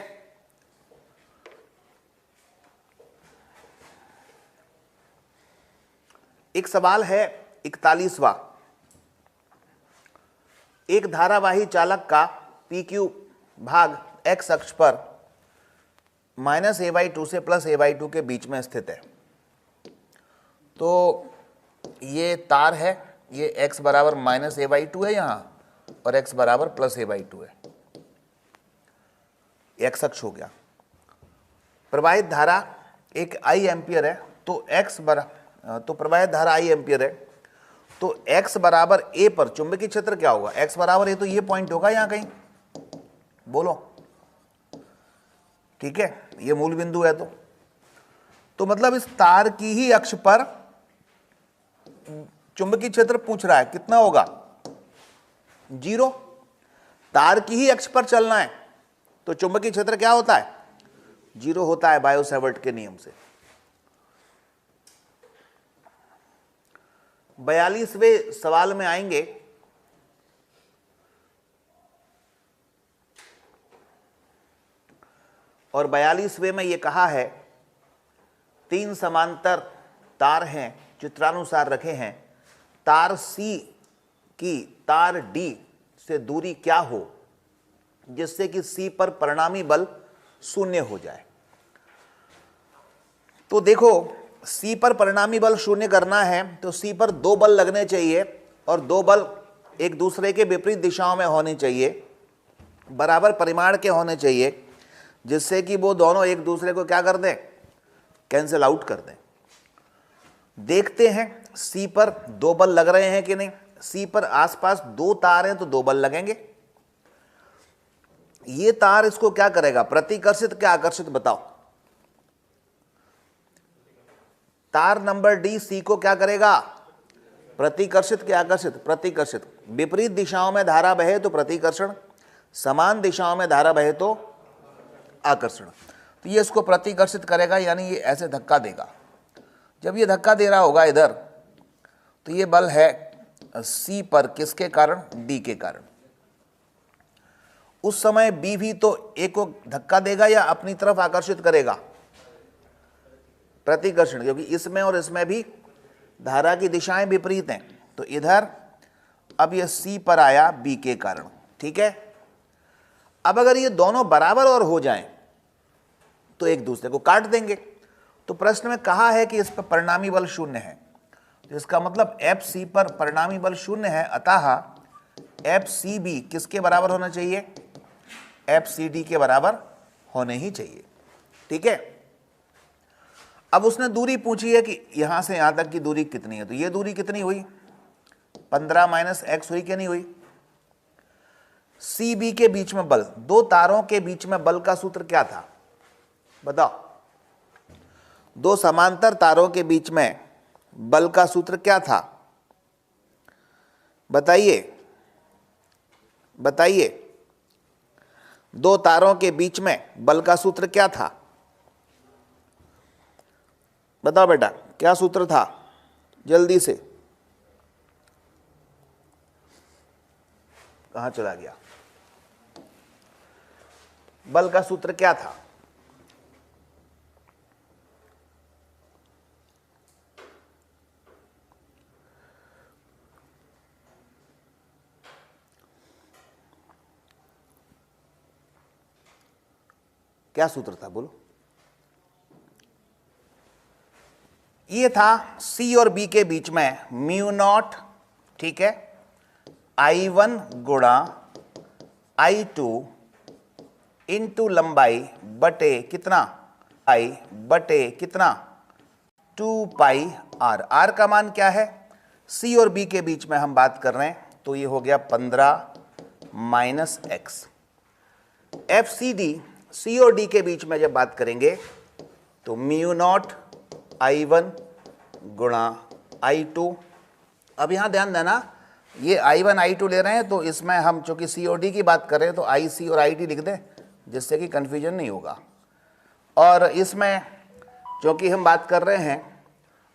एक सवाल है 41वां। एक धारावाही चालक का PQ भाग x अक्ष पर -a/2 से +a/2 के बीच में स्थित है। तो ये तार है, ये x बराबर -a/2 है यहाँ और x बराबर +a/2 है, x अक्ष हो गया। प्रवाहित धारा एक I एम्पियर है, तो प्रवाहित धारा I एम्पियर है, तो x बराबर a पर चुंबकीय क्षेत्र क्या होगा? x बराबर a, तो ये पॉइंट होगा यहाँ कहीं, बोलो। ठीक है, ये मूल बिंदु है। तो मतलब इस तार की ही अक्ष पर चुंबकीय क्षेत्र पूछ रहा है, कितना होगा? 0। तार की ही अक्ष पर चलना है तो चुंबकीय क्षेत्र क्या होता है? 0 होता है, बायो-सैवर्ट के नियम से। 42वें सवाल में आएंगे। और 42वें में ये कहा है 3 समांतर तार हैं, चित्रानुसार रखे हैं, तार C की तार D से दूरी क्या हो जिससे कि C पर परिणामी बल 0 हो जाए। तो देखो, C पर परिणामी बल 0 करना है तो C पर 2 बल लगने चाहिए और 2 बल एक दूसरे के विपरीत दिशाओं में होने चाहिए, बराबर परिमाण के होने चाहिए, जिससे कि वो दोनों एक दूसरे को क्या कर दें? कैंसिल आउट कर दें। देखते हैं C पर 2 बल लग रहे हैं कि नहीं। C पर आसपास 2 तार हैं तो 2 बल लगेंगे। ये तार इसको क्या करेगा? प्रतिकर्षित क्या आकर्षित? बताओ। तार नंबर D C को क्या करेगा? प्रतिकर्षित क्या आकर्षित? प्रतिकर्षित। विपरीत दिशाओं में धारा बहे तो प्रतिकर्षण, समान दिशाओं में धारा बहे तो आकर्षण। तो ये इसको प्रतिकर्षित करेगा, यानी ये ऐसे धक्का देगा। जब ये धक्का दे रहा होगा इधर, तो ये बल है C पर, किसके कारण? D के कारण। उस समय B भी तो A को धक्का देगा या अपनी तरफ आकर्षित करेगा? प्रतिकर्षण, क्योंकि इसमें और इसमें भी धारा की दिशाएं विपरीत हैं। तो इधर अब ये C पर आया B के कारण। ठीक है, अब अगर ये दोनों बराबर और हो जाएं तो एक दूसरे को काट देंगे। तो प्रश्न में कहा है कि इस पर परिणामी बल 0 है, तो इसका मतलब FC पर परिणामी बल 0 है, अतः FCB किसके बराबर होना चाहिए? FCD के बराबर होने ही चाहिए। ठीक है, अब उसने दूरी पूछी है कि यहां से यहां तक की दूरी कितनी है, तो ये दूरी कितनी हुई? 15 - x हुई कि नहीं हुई? CB के बीच में बल, 2 तारों के बीच में बल का सूत्र क्या था? बताओ। 2 समांतर तारों के बीच में बल का सूत्र क्या था? बताइए, बताइए। 2 तारों के बीच में बल का सूत्र क्या था? बताओ बेटा, क्या सूत्र था? जल्दी से। कहां चला गया? बल का सूत्र क्या था? क्या सूत्र था? बोलो। ये था C और B के बीच में म्यू नॉट, ठीक है, I1 गुणा I2 इंटू लंबाई बटे कितना? I बटे कितना? 2 पाई R। R का मान क्या है? C और B के बीच में हम बात कर रहे हैं, तो ये हो गया 15 - x। FCD C और D के बीच में जब बात करेंगे तो म्यू नॉट I1 गुणा I2। अब यहाँ ध्यान देना, ये I1 I2 ले रहे हैं तो इसमें हम चूँकि C और D की बात कर रहे हैं तो IC और IT लिख दें, जिससे कि कन्फ्यूजन नहीं होगा। और इसमें चूँकि हम बात कर रहे हैं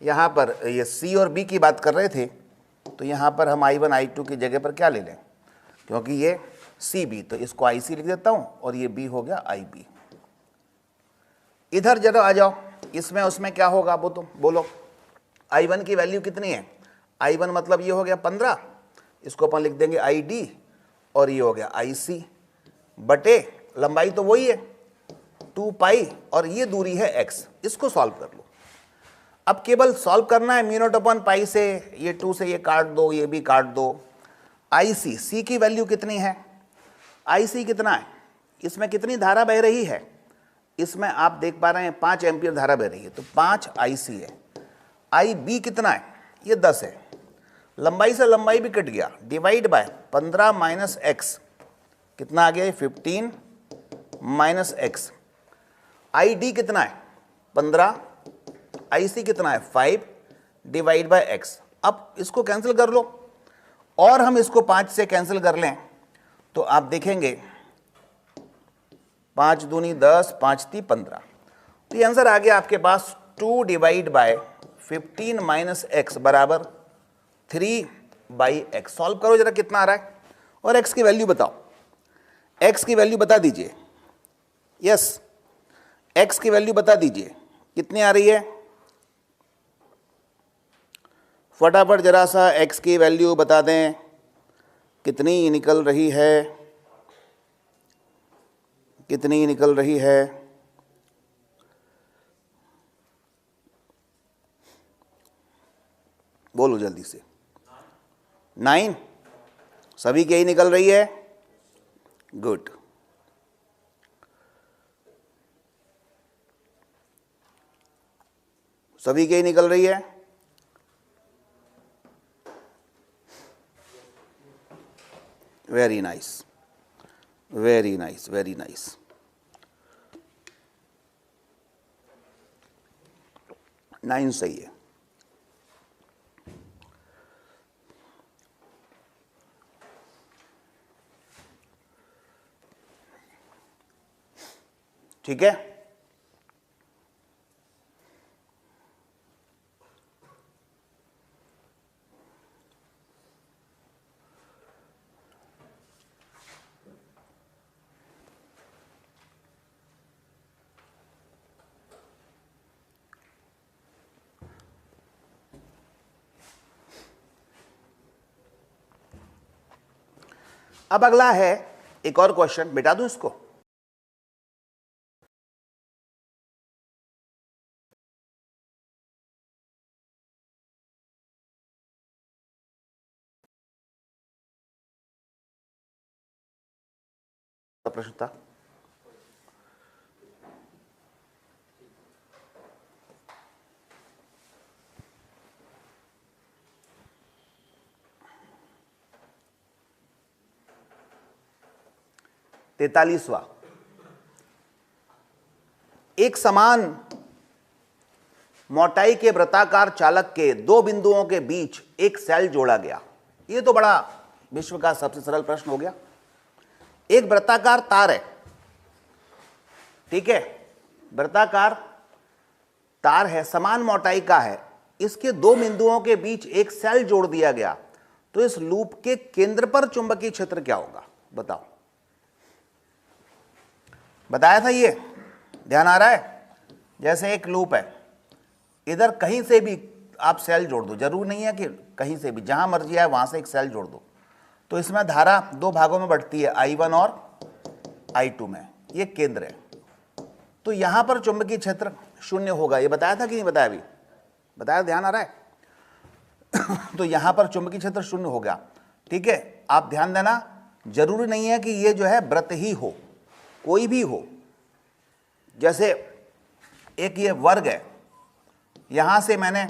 यहाँ पर ये C और B की बात कर रहे थे, तो यहाँ पर हम I1 I2 की जगह पर क्या ले लें, क्योंकि ये CB, तो इसको IC लिख देता हूँ और ये B हो गया IB। इधर जरा आ जाओ, इसमें उसमें क्या होगा वो तो बोलो। I1 की वैल्यू कितनी है, I1 मतलब ये हो गया 15, इसको अपन लिख देंगे ID, और ये हो गया IC बटे लंबाई तो वही है 2 पाई, और ये दूरी है x। इसको सॉल्व कर लो। अब केवल सॉल्व करना है, म्यू नॉट अपॉन पाई से ये 2 से ये काट दो, ये भी काट दो। IC, C की वैल्यू कितनी है, IC कितना है, इसमें कितनी धारा बह रही है, इसमें आप देख पा रहे हैं 5 एम्पियर धारा बह रही है, तो 5 IC है। IB कितना है, ये 10 है। लंबाई से लंबाई भी कट गया, डिवाइड बाय 15 माइनस एक्स, कितना आ गया, 15 माइनस एक्स। ID कितना है 15, IC कितना है 5, डिवाइड बाय एक्स। अब इसको कैंसिल कर लो, और हम इसको 5 से कैंसिल कर लें तो आप देखेंगे 5 दूनी 10, 5 ती 15, तो ये आंसर आ गया आपके पास 2 डिवाइड बाय 15 माइनस एक्स बराबर 3 बाई एक्स। सॉल्व करो जरा कितना आ रहा है, और x की वैल्यू बताओ, x की वैल्यू बता दीजिए। यस, x की वैल्यू बता दीजिए कितनी आ रही है, फटाफट जरा सा x की वैल्यू बता दें कितनी निकल रही है, कितनी निकल रही है। बोलो जल्दी से। 9, सभी की यही निकल रही है, गुड। सभी की यही निकल रही है, very nice, very nice, very nice. Nine सही है। ठीक है, अब अगला है एक और क्वेश्चन, बिठा दूं इसको। प्रश्न था, तैतालीसवां, एक समान मोटाई के वृत्ताकार चालक के दो बिंदुओं के बीच एक सेल जोड़ा गया। यह तो बड़ा विश्व का सबसे सरल प्रश्न हो गया। एक वृत्ताकार तार है, ठीक है, वृत्ताकार तार है, समान मोटाई का है, इसके दो बिंदुओं के बीच एक सेल जोड़ दिया गया, तो इस लूप के केंद्र पर चुंबकीय क्षेत्र क्या होगा, बताओ। बताया था ये, ध्यान आ रहा है। जैसे एक लूप है, इधर कहीं से भी आप सेल जोड़ दो, जरूर नहीं है कि कहीं से भी, जहां मर्जी आए वहां से एक सेल जोड़ दो, तो इसमें धारा दो भागों में बढ़ती है, I1 और I2 में, ये केंद्र है। तो यहां पर चुंबकीय क्षेत्र शून्य होगा, ये बताया था कि नहीं बताया, अभी बताया, ध्यान आ रहा है। तो यहां पर चुंबकीय क्षेत्र शून्य हो गया, ठीक है। आप ध्यान देना, जरूरी नहीं है कि ये जो है वृत्त ही हो, कोई भी हो। जैसे एक ये वर्ग है, यहां से मैंने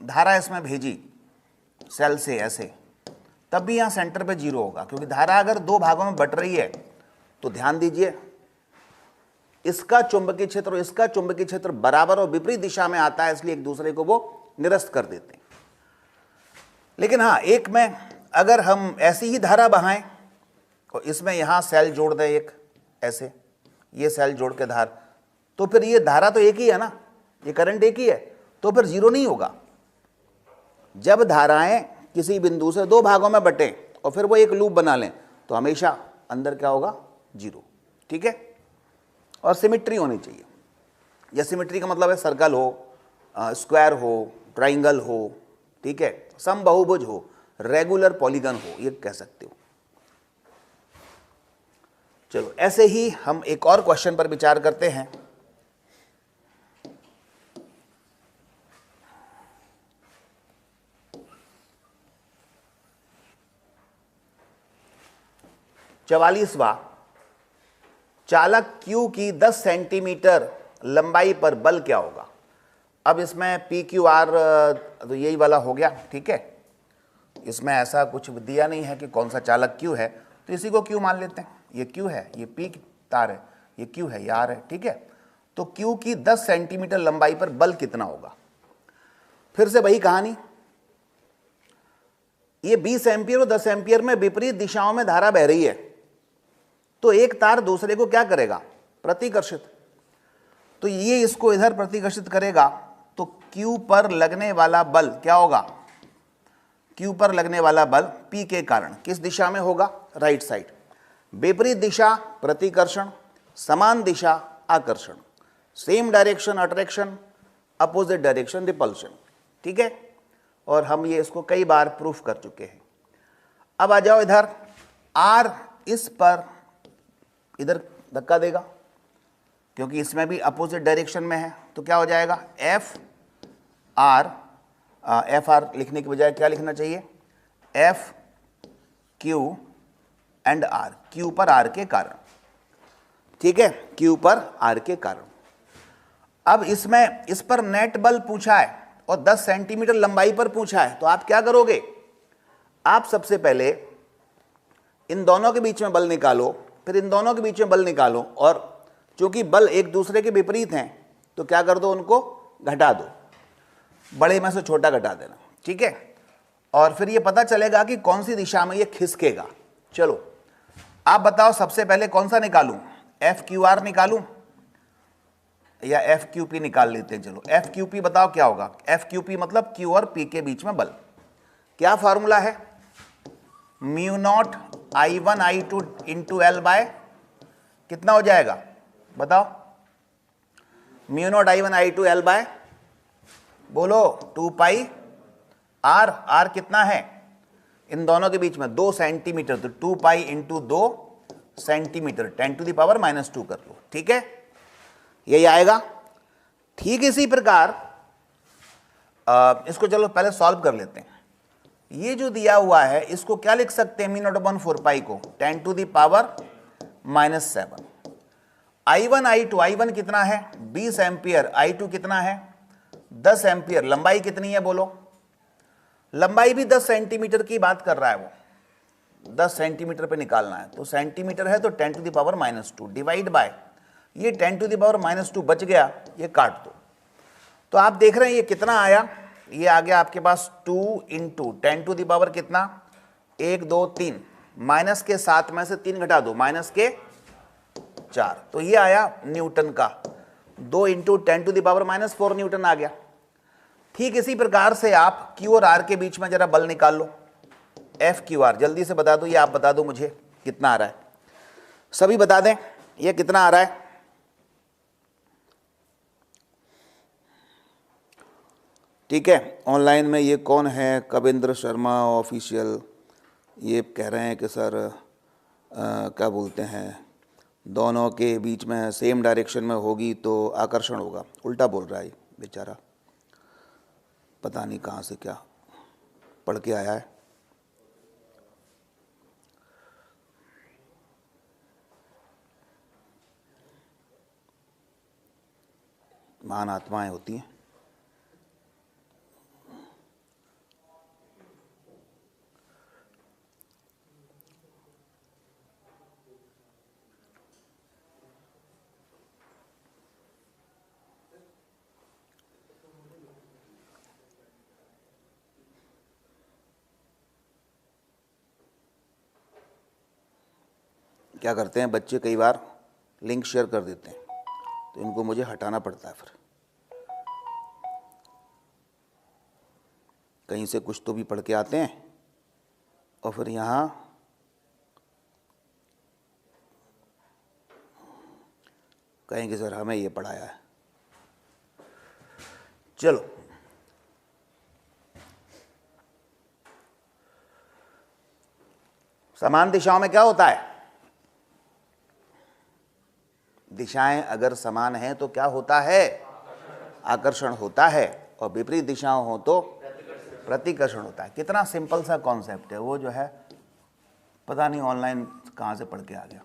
धारा इसमें भेजी सेल से ऐसे, तब भी यहां सेंटर पे 0 होगा, क्योंकि धारा अगर दो भागों में बट रही है तो ध्यान दीजिए, इसका चुंबकीय क्षेत्र और इसका चुंबकीय क्षेत्र बराबर और विपरीत दिशा में आता है, इसलिए एक दूसरे को वो निरस्त कर देते हैं। लेकिन हाँ, एक में अगर हम ऐसी ही धारा बहाएं और इसमें यहां सेल जोड़ दें एक ऐसे, ये सेल जोड़ के धार, तो फिर ये धारा तो एक ही है ना, ये करंट एक ही है, तो फिर जीरो नहीं होगा। जब धाराएं किसी बिंदु से दो भागों में बटें और फिर वो एक लूप बना लें तो हमेशा अंदर क्या होगा, जीरो। ठीक है, और सिमेट्री होनी चाहिए। या सिमेट्री का मतलब है सर्कल हो, स्क्वायर हो, ट्राइंगल हो, ठीक है, समबाहुभुज हो, रेगुलर पॉलीगन हो, ये कह सकते हो। चलो ऐसे ही हम एक और क्वेश्चन पर विचार करते हैं। चवालीसवां, चालक Q की 10 सेंटीमीटर लंबाई पर बल क्या होगा। अब इसमें PQR तो यही वाला हो गया, ठीक है, इसमें ऐसा कुछ दिया नहीं है कि कौन सा चालक Q है, तो इसी को Q मान लेते हैं। ये Q है, ये P की तार है, ये Q है, ये R है, ठीक है। तो Q की 10 सेंटीमीटर लंबाई पर बल कितना होगा। फिर से वही कहानी, ये 20 एम्पियर और 10 एम्पियर में विपरीत दिशाओं में धारा बह रही है, तो एक तार दूसरे को क्या करेगा, प्रतिकर्षित। तो ये इसको इधर प्रतिकर्षित करेगा, तो Q पर लगने वाला बल क्या होगा, Q पर लगने वाला बल P के कारण किस दिशा में होगा, राइट साइड। विपरीत दिशा प्रतिकर्षण, समान दिशा आकर्षण, same direction attraction, opposite direction repulsion, ठीक है। और हम ये इसको कई बार प्रूफ कर चुके हैं। अब आ जाओ इधर, R इस पर इधर धक्का देगा क्योंकि इसमें भी अपोजिट डायरेक्शन में है, तो क्या हो जाएगा, एफ आर लिखने के बजाय क्या लिखना चाहिए, F Q and R, Q पर आर के कारण, ठीक है, क्यू पर आर के कारण। अब इसमें इस पर नेट बल पूछा है और 10 सेंटीमीटर लंबाई पर पूछा है, तो आप क्या करोगे, आप सबसे पहले इन दोनों के बीच में बल निकालो, फिर इन दोनों के बीच में बल निकालो, और चूंकि बल एक दूसरे के विपरीत हैं तो क्या कर दो, उनको घटा दो, बड़े में से छोटा घटा देना, ठीक है। और फिर ये पता चलेगा कि कौन सी दिशा में ये खिसकेगा। चलो आप बताओ सबसे पहले कौन सा निकालूं, एफ क्यू आर निकालूं या एफ क्यू पी निकाल लेते हैं। चलो एफ क्यू पी बताओ क्या होगा, एफ क्यू पी मतलब क्यू और पी के बीच में बल। क्या फॉर्मूला है, mu not I1 I2 into L by कितना हो जाएगा बताओ, mu not I1 I2 L by बोलो 2 पाई आर, आर कितना है इन दोनों के बीच में 2 सेंटीमीटर, तो 2 pi into 2 centimetre 10 to the power -2 कर लो, ठीक है, यही आएगा। ठीक इसी प्रकार इसको चलो पहले सॉल्व कर लेते हैं। ये जो दिया हुआ है इसको क्या लिख सकते हैं, म्यू नॉट अपॉन 4 पाई को 10 to the power -7। I1 I2, I1 कितना है 20 एम्पियर, I2 कितना है 10 एम्पियर, लंबाई कितनी है बोलो, लंबाई भी 10 सेंटीमीटर की बात कर रहा है वो, 10 सेंटीमीटर पे निकालना है, तो सेंटीमीटर है तो 10 to the power -2 divide by ये 10 टू द पावर -2 बच गया, ये काट दो। तो आप देख रहे हैं ये कितना आया, ये आ गया आपके पास 2 इंटू 10 टू द पावर कितना 1 2 3, माइनस के 7 में से 3 घटा दो, माइनस के 4, तो ये आया न्यूटन का, 2 into 10 to the power -4 newton आ गया। ठीक इसी प्रकार से आप Q और R के बीच में जरा बल निकाल लो, एफ क्यू आर जल्दी से बता दो, ये आप बता दो मुझे कितना आ रहा है, सभी बता दें ये कितना आ रहा है। ठीक है, ऑनलाइन में ये कौन है, कविंद्र शर्मा ऑफिशियल, ये कह रहे हैं कि सर क्या बोलते हैं, दोनों के बीच में सेम डायरेक्शन में होगी तो आकर्षण होगा, उल्टा बोल रहा है बेचारा, पता नहीं कहाँ से क्या पढ़ के आया है। महान आत्माएं होती हैं। क्या करते हैं बच्चे, कई बार लिंक शेयर कर देते हैं, तो इनको मुझे हटाना पड़ता है। फिर कहीं से कुछ तो भी पढ़ के आते हैं और फिर यहाँ कहेंगे सर हमें ये पढ़ाया है। चलो, समान दिशाओं में क्या होता है? दिशाएं अगर समान हैं तो क्या होता है? आकर्षण होता है, और विपरीत दिशाओं हो तो प्रतिकर्षण होता है। कितना सिंपल सा कॉन्सेप्ट है, वो जो है पता नहीं ऑनलाइन कहाँ से पढ़ के आ गया।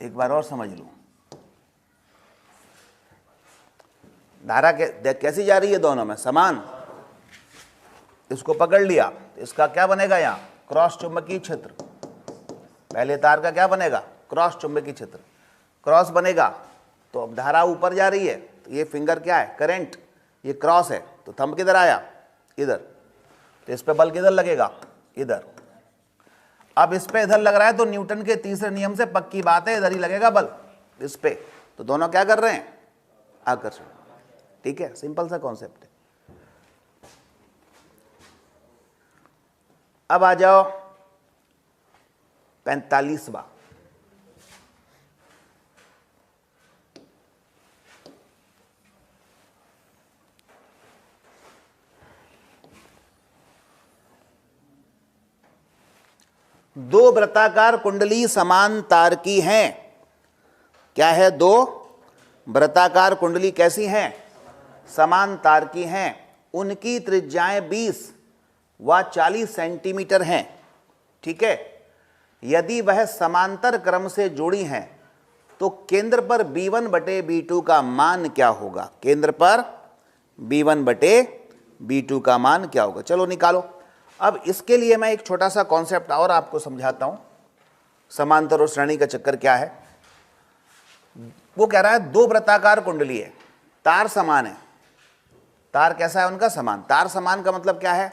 एक बार और समझ लो, धारा कैसी जा रही है? दोनों में समान। इसको पकड़ लिया तो इसका क्या बनेगा? यहाँ क्रॉस चुंबकीय क्षेत्र। पहले तार का क्या बनेगा? क्रॉस चुंबकीय क्षेत्र। क्रॉस बनेगा तो अब धारा ऊपर जा रही है, तो ये फिंगर क्या है? करंट। ये क्रॉस है तो थंब किधर आया? इधर। तो इस पे बल किधर लगेगा? इधर। अब इस पे इधर लग रहा है तो न्यूटन के तीसरे नियम से पक्की बात है इधर ही लगेगा बल, इस पे। तो दोनों क्या कर रहे हैं? आकर्षण। ठीक है, सिंपल सा कॉन्सेप्ट है। अब आ जाओ 45वां। दो वृत्ताकार कुंडली समान तार की हैं। क्या है? दो वृत्ताकार कुंडली कैसी हैं? समान तार की हैं। उनकी त्रिज्याएं 20 व 40 सेंटीमीटर हैं। ठीक है। यदि वह समांतर क्रम से जुड़ी हैं तो केंद्र पर B1 बटे B2 का मान क्या होगा? केंद्र पर B1 बटे B2 का मान क्या होगा? चलो निकालो। अब इसके लिए मैं एक छोटा सा कॉन्सेप्ट और आपको समझाता हूं। समांतर और श्रेणी का चक्कर क्या है? वो कह रहा है दो वृत्ताकार कुंडली है, तार समान है। तार कैसा है उनका? समान। तार समान का मतलब क्या है?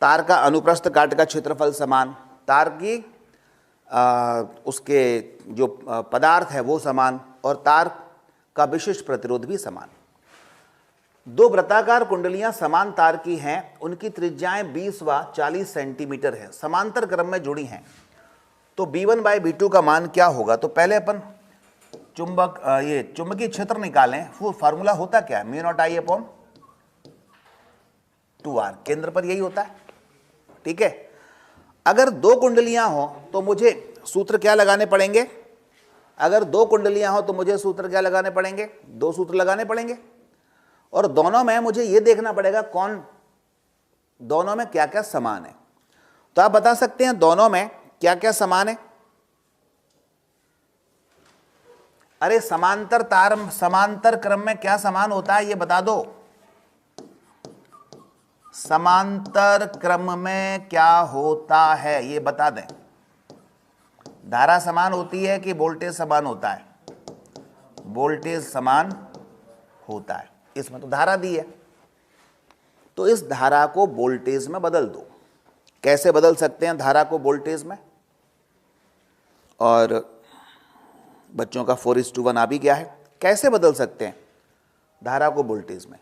तार का अनुप्रस्थ काट का क्षेत्रफल समान, तार की उसके जो पदार्थ है वो समान, और तार का विशिष्ट प्रतिरोध भी समान। दो वृत्ताकार कुंडलियां समान तार की हैं, उनकी त्रिज्याएं 20 व 40 सेंटीमीटर है, समांतर क्रम में जुड़ी हैं। तो B1 बाई B2 का मान क्या होगा? तो पहले अपन ये चुंबकीय क्षेत्र निकालें। वो फार्मूला होता क्या है? Mu not I upon 2R। केंद्र पर यही होता है। ठीक है। अगर दो कुंडलियां हो तो मुझे सूत्र क्या लगाने पड़ेंगे? अगर दो कुंडलियां हो तो मुझे सूत्र क्या लगाने पड़ेंगे? दो सूत्र लगाने पड़ेंगे। और दोनों में मुझे यह देखना पड़ेगा कौन, दोनों में क्या क्या समान है। तो आप बता सकते हैं दोनों में क्या क्या समान है? अरे समांतर तार, समांतर क्रम में क्या समान होता है ये बता दो। समांतर क्रम में क्या होता है ये बता दें। धारा समान होती है कि वोल्टेज समान होता है? वोल्टेज समान होता है। इसमें तो धारा दी है, तो इस धारा को वोल्टेज में बदल दो। कैसे बदल सकते हैं धारा को वोल्टेज में? और बच्चों का 4:1 आ भी गया है। कैसे बदल सकते हैं धारा को वोल्टेज में?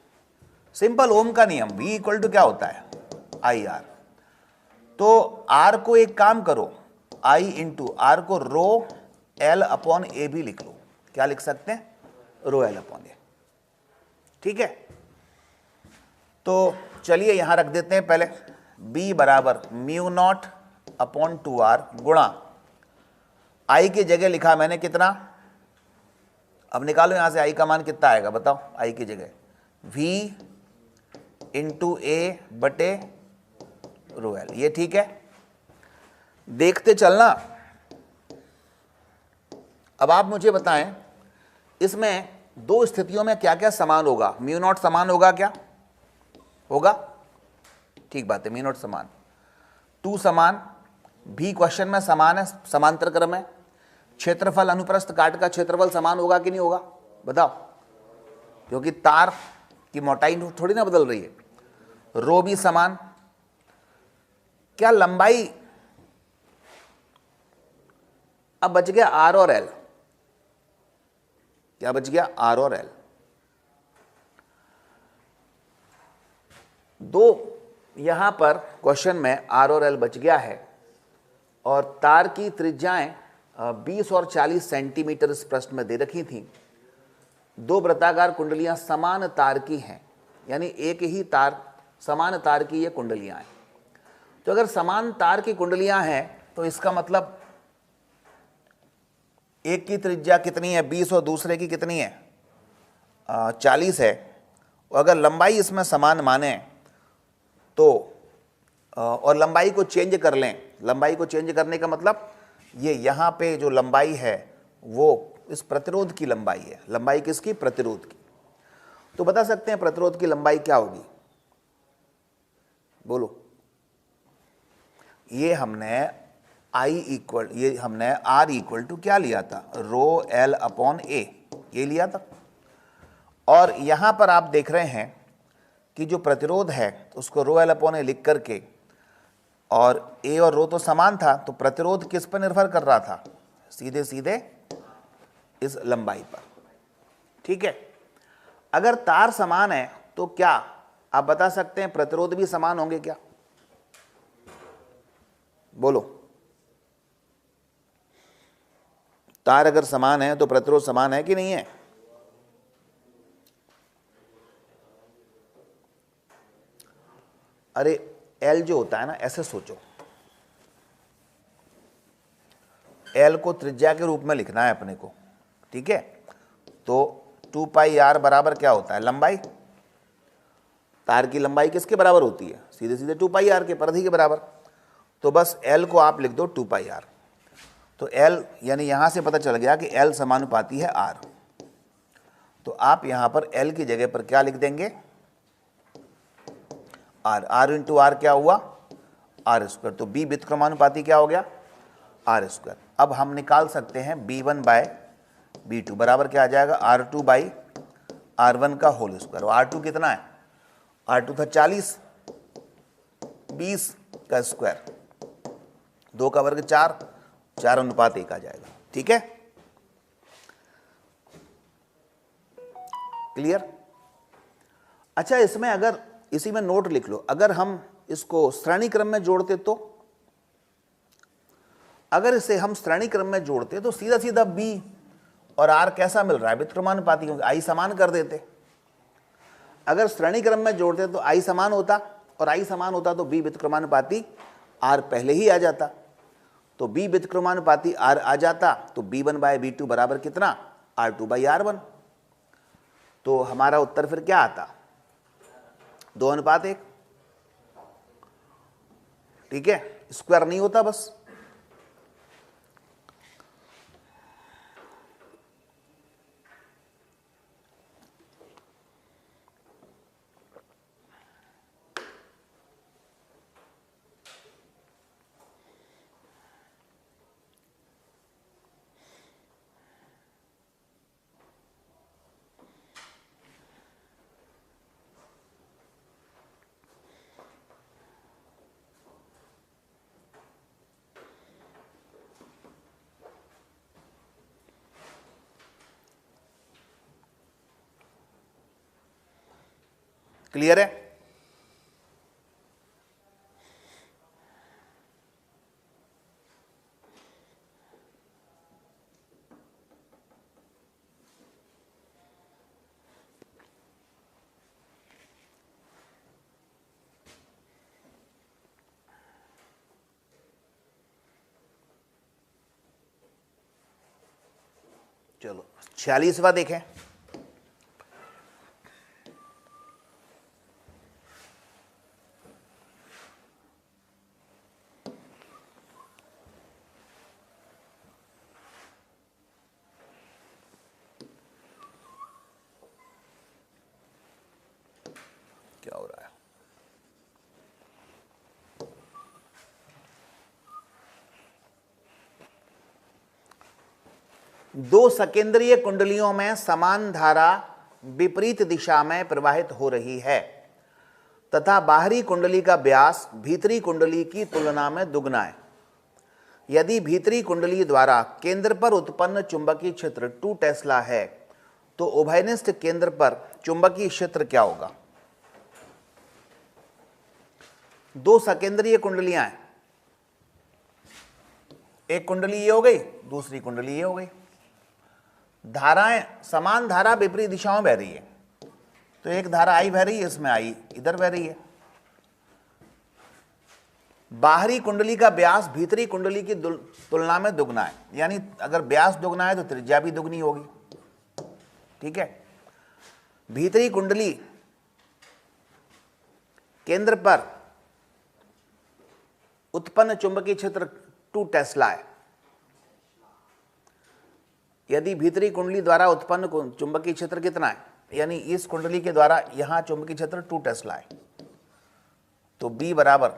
सिंपल ओम का नियम, V इक्वल टू क्या होता है? IR। तो R को एक काम करो, I इंटू R को रो L अपॉन A भी लिख लो। क्या लिख सकते हैं? रो L अपॉन A। ठीक है। तो चलिए यहां रख देते हैं पहले B बराबर म्यू नॉट अपॉन 2R गुणा I की जगह लिखा मैंने कितना? अब निकालो यहां से I का मान कितना आएगा बताओ। I की जगह V इंटू A बटे रो L। ये ठीक है, देखते चलना। अब आप मुझे बताएं इसमें दो स्थितियों में क्या क्या समान होगा? म्यू नॉट समान होगा क्या? होगा। ठीक बात है, म्यू नॉट समान। 2 समान, भी क्वेश्चन में समान है, समांतर क्रम है। क्षेत्रफल अनुप्रस्थ काट का क्षेत्रफल समान होगा कि नहीं होगा बताओ? क्योंकि तार की मोटाई थोड़ी ना बदल रही है। रो भी समान। क्या लंबाई अब बच गया आर और एल। क्या बच गया? आर और एल। दो यहां पर क्वेश्चन में आर और एल बच गया है और तार की त्रिज्याएं 20 और 40 सेंटीमीटर इस प्रश्न में दे रखी थी। दो वृत्ताकार कुंडलियां समान तार की हैं, यानी एक ही तार, समान तार की ये कुंडलियां हैं। तो अगर समान तार की कुंडलियां हैं तो इसका मतलब एक की त्रिज्या कितनी है? 20 और दूसरे की कितनी है? 40 है। और अगर लंबाई इसमें समान माने तो और लंबाई को चेंज कर लें, लंबाई को चेंज करने का मतलब ये यहाँ पे जो लंबाई है वो इस प्रतिरोध की लंबाई है। लंबाई किसकी? प्रतिरोध की। तो बता सकते हैं प्रतिरोध की लंबाई क्या होगी? बोलो। ये हमने R इक्वल टू क्या लिया था? रो एल अपॉन ए, ये लिया था। और यहां पर आप देख रहे हैं कि जो प्रतिरोध है उसको रो एल अपॉन ए लिख करके, और ए और रो तो समान था, तो प्रतिरोध किस पर निर्भर कर रहा था? सीधे सीधे इस लंबाई पर। ठीक है। अगर तार समान है तो क्या आप बता सकते हैं प्रतिरोध भी समान होंगे क्या? बोलो। तार अगर समान है तो प्रतिरोध समान है कि नहीं है? अरे एल जो होता है ना, ऐसे सोचो, एल को त्रिज्या के रूप में लिखना है अपने को। ठीक है। तो 2 पाई आर बराबर क्या होता है? लंबाई। तार की लंबाई किसके बराबर होती है? सीधे सीधे 2 पाई आर के, परिधि के बराबर। तो बस एल को आप लिख दो 2 पाई आर। तो एल यानी यहां से पता चल गया कि एल समानुपाती है आर। तो आप यहां पर एल की जगह पर क्या लिख देंगे? आर। आर इंटू आर क्या हुआ? R square. तो बी व्युत्क्रमानुपाती क्या हो गया? R square. अब हम निकाल सकते हैं B1 बाय B2 बराबर क्या आ जाएगा? R2 बाई R1 का होल स्क्वायर। और R2 कितना है? R2 था 40, 20 का स्क्वायर, 2 का वर्ग 4, 4:1 आ जाएगा। ठीक है। क्लियर? अच्छा, इसमें अगर इसी में नोट लिख लो, अगर हम इसको श्रेणी क्रम में जोड़ते तो, अगर इसे हम श्रेणी क्रम में जोड़ते तो सीधा सीधा B और R कैसा मिल रहा है? व्युत्क्रमानुपाती, क्योंकि I समान कर देते। अगर श्रेणी क्रम में जोड़ते तो I समान होता, और I समान होता तो B व्युत्क्रमानुपाती R पहले ही आ जाता। तो B व्युत्क्रमानुपाती R आ जाता तो B1 बाय B2 बराबर कितना? R2 by R1। तो हमारा उत्तर फिर क्या आता? 2:1। ठीक है। स्क्वायर नहीं होता बस। क्लियर है? चलो 46वां देखें। क्या हो रहा है? दो सकेंद्रीय कुंडलियों में समान धारा विपरीत दिशा में प्रवाहित हो रही है तथा बाहरी कुंडली का व्यास भीतरी कुंडली की तुलना में दुगना है। यदि भीतरी कुंडली द्वारा केंद्र पर उत्पन्न चुंबकीय क्षेत्र 2 टेस्ला है तो उभयनिष्ठ केंद्र पर चुंबकीय क्षेत्र क्या होगा? दो सकेंद्रीय कुंडलियां हैं, एक कुंडली ये हो गई, दूसरी कुंडली ये हो गई। धाराएं समान धारा विपरीत दिशाओं में बह रही है, तो एक धारा आई बह रही है, इसमें आई इधर बह रही है। बाहरी कुंडली का व्यास भीतरी कुंडली की तुलना में दुगना है, यानी अगर व्यास दुगना है तो त्रिज्या भी दुगनी होगी। ठीक है, भीतरी कुंडली केंद्र पर उत्पन्न चुंबकीय क्षेत्र 2 टेस्ला है। यदि भीतरी कुंडली द्वारा उत्पन्न चुंबकीय क्षेत्र कितना है, यानी इस कुंडली के द्वारा यहां चुंबकीय क्षेत्र 2 टेस्ला है, तो B बराबर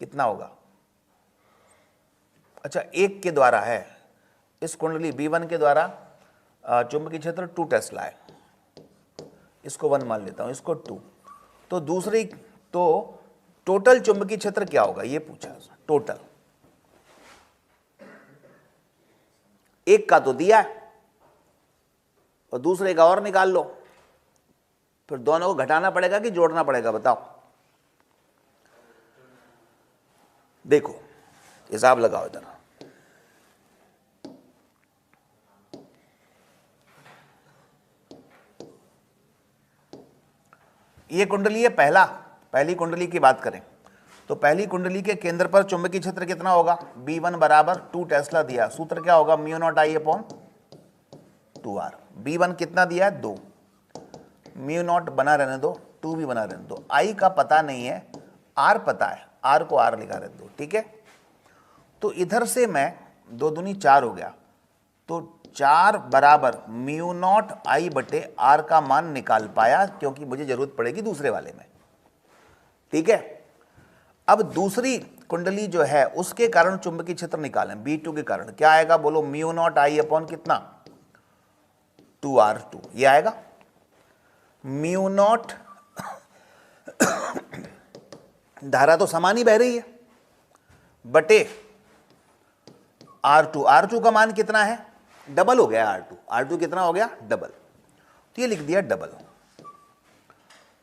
कितना होगा? अच्छा, एक के द्वारा है, इस कुंडली B1 के द्वारा चुंबकीय क्षेत्र 2 टेस्ला है, इसको 1 मान लेता हूं, इसको 2, तो दूसरी तो टोटल चुंबकीय क्षेत्र क्या होगा ये पूछा। टोटल एक का तो दिया है और दूसरे का और निकाल लो, फिर दोनों को घटाना पड़ेगा कि जोड़ना पड़ेगा, बताओ। देखो हिसाब लगाओ इधर। ये कुंडली है पहली कुंडली की बात करें तो पहली कुंडली के केंद्र पर चुंबकीय क्षेत्र कितना होगा? B1 बराबर 2 टेस्ला दिया, सूत्र क्या होगा? Mu naught I upon 2R। B1 कितना दिया है? 2, म्यू नॉट बना रहने दो, 2 भी बना रहने दो। I का पता नहीं है, R पता है, R को R लिखा रहने दो। ठीक है, तो इधर से मैं 2 दूनी 4 हो गया, तो 4 बराबर म्यू नॉट आई बटे R का मान निकाल पाया, क्योंकि मुझे जरूरत पड़ेगी दूसरे वाले में। ठीक है, अब दूसरी कुंडली जो है उसके कारण चुंबकीय क्षेत्र निकालें, B2 के कारण क्या आएगा? बोलो, म्यू नॉट आई अपॉन कितना? 2R2, ये आएगा। म्यू नॉट धारा तो समान ही बह रही है, बटे R2, R2 का मान कितना है? डबल हो गया R2, R2 कितना हो गया? डबल, तो ये लिख दिया डबल।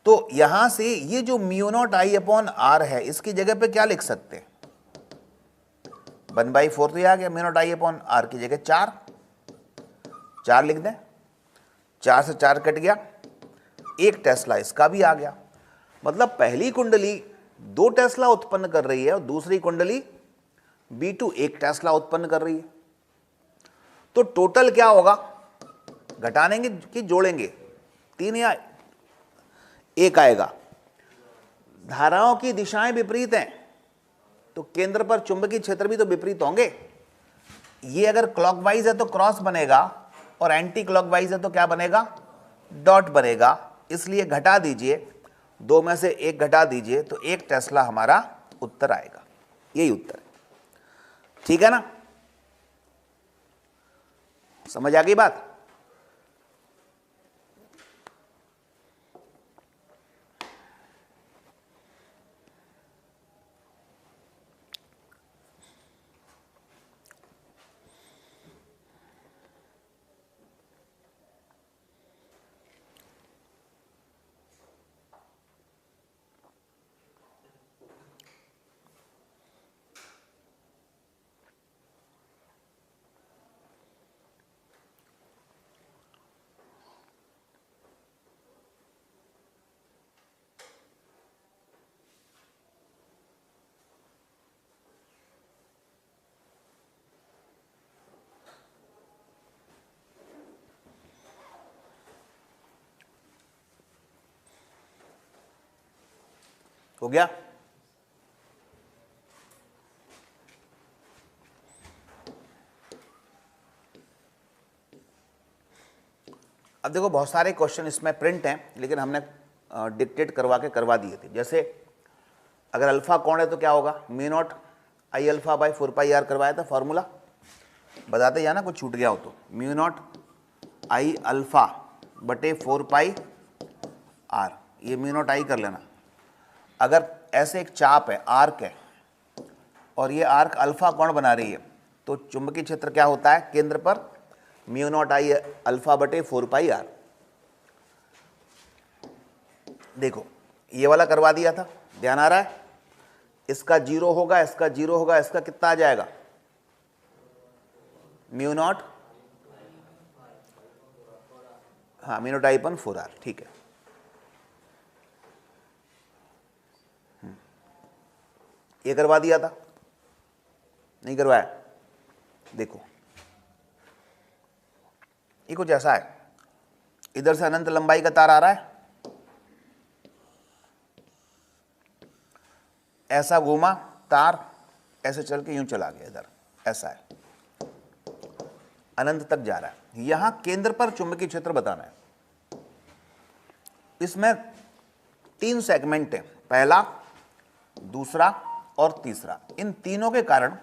तो यहां से ये जो mu naught I upon R है, इसकी जगह पे क्या लिख सकते हैं? 1/4 तो ये आ गया, mu naught I upon R की जगह 4 लिख दें, 4 से 4 कट गया, 1 टेस्ला इसका भी आ गया। मतलब पहली कुंडली 2 टेस्ला उत्पन्न कर रही है और दूसरी कुंडली B2 1 टेस्ला उत्पन्न कर रही है। तो टोटल क्या होगा? घटानेंगे कि जोड़ेंगे? 3 या 1 आएगा। धाराओं की दिशाएं विपरीत हैं, तो केंद्र पर चुंबकीय क्षेत्र भी तो विपरीत होंगे। ये अगर क्लॉकवाइज है तो क्रॉस बनेगा, और एंटी क्लॉकवाइज है तो क्या बनेगा? डॉट बनेगा। इसलिए घटा दीजिए, 2 में से 1 घटा दीजिए, तो 1 टेस्ला हमारा उत्तर आएगा। यही उत्तर है। ठीक है ना, समझ आ गई बात? हो गया? अब देखो, बहुत सारे क्वेश्चन इसमें प्रिंट हैं, लेकिन हमने डिक्टेट करवा के करवा दिए थे। जैसे अगर अल्फा कोण है तो क्या होगा? Mu naught I alpha by 4πr करवाया था, फॉर्मूला बताते जाना, कुछ छूट गया हो तो। म्यू नॉट आई अल्फा बटे 4πr, ये म्यू नॉट आई कर लेना। अगर ऐसे एक चाप है, आर्क है, और ये आर्क अल्फा कोण बना रही है, तो चुंबकीय क्षेत्र क्या होता है केंद्र पर, म्यू नॉट आई अल्फा बटे 4 पाई आर। देखो ये वाला करवा दिया था, ध्यान आ रहा है, इसका 0 होगा, इसका 0 होगा, इसका कितना आ जाएगा, म्यू नॉट, हाँ mu naught I upon 4 R, ठीक है। ये करवा दिया था, नहीं करवाया। देखो ये कुछ ऐसा है, इधर से अनंत लंबाई का तार आ रहा है, ऐसा घूमा तार, ऐसे चल के यूं चला गया इधर, ऐसा है, अनंत तक जा रहा है। यहां केंद्र पर चुंबकीय क्षेत्र बताना है। इसमें 3 सेगमेंट है, पहला, दूसरा और तीसरा। इन तीनों के कारण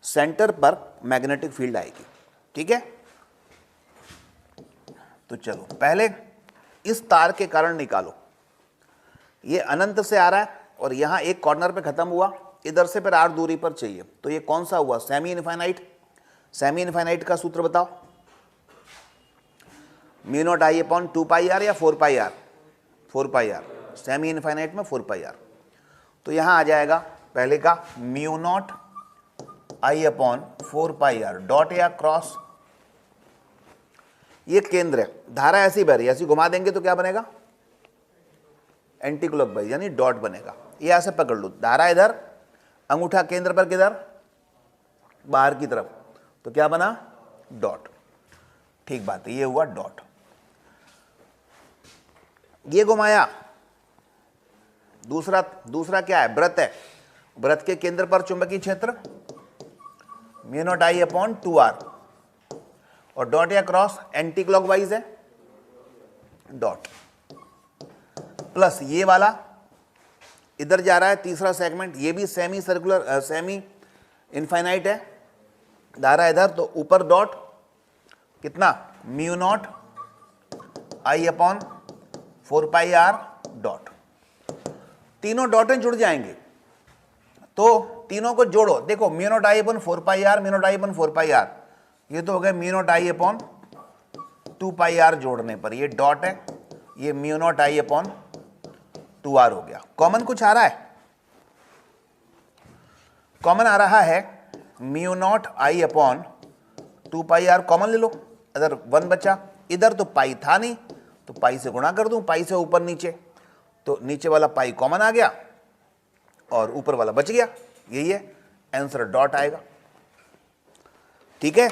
सेंटर पर मैग्नेटिक फील्ड आएगी, ठीक है। तो चलो पहले इस तार के कारण निकालो। ये अनंत से आ रहा है और यहां एक कॉर्नर पे खत्म हुआ, इधर से फिर r दूरी पर चाहिए, तो ये कौन सा हुआ, सेमी इनफाइनाइट। सेमी इनफाइनाइट का सूत्र बताओ, mu naught I upon 2 pi R या 4 pi R, 4 pi R, semi infinite में 4 पाई आर। तो यहां आ जाएगा पहले का mu naught I upon 4 pi are, dot या क्रॉस, ये केंद्र है, धारा ऐसी बह रही है, ऐसी घुमा देंगे तो क्या बनेगा, एंटी क्लॉकवाइज, यानी डॉट बनेगा। ये ऐसे पकड़ लो, धारा इधर, अंगूठा केंद्र पर किधर, बाहर की तरफ, तो क्या बना, डॉट। ठीक बात है, ये हुआ डॉट। ये घुमाया, दूसरा क्या है, वृत्त है, वृत्त के केंद्र पर चुंबकीय क्षेत्र mu naught I upon 2 R, और डॉट या क्रॉस एंटी क्लॉकवाइज है, डॉट, प्लस ये वाला इधर जा रहा है, तीसरा सेगमेंट, ये भी सेमी सर्कुलर, सेमी इनफाइनाइट है, धारा इधर, तो ऊपर डॉट, कितना, mu naught I upon 4 pi are, dot. तीनों डॉटें जुड़ जाएंगे, तो तीनों को जोड़ो। देखो mu naught I upon 4 pi R, mu naught I upon 4 pi R, ये तो हो गया mu naught I upon 2 pi R जोड़ने पर, ये डॉट है, ये mu naught I upon 2 R हो गया। कॉमन कुछ आ रहा है, कॉमन आ रहा है mu naught I upon 2 pi R, common ले लो, इधर 1 बचा, इधर तो पाई था नहीं, तो पाई से गुणा कर दूं, पाई से ऊपर नीचे, तो नीचे वाला पाई कॉमन आ गया और ऊपर वाला बच गया, यही है आंसर, डॉट आएगा, ठीक है।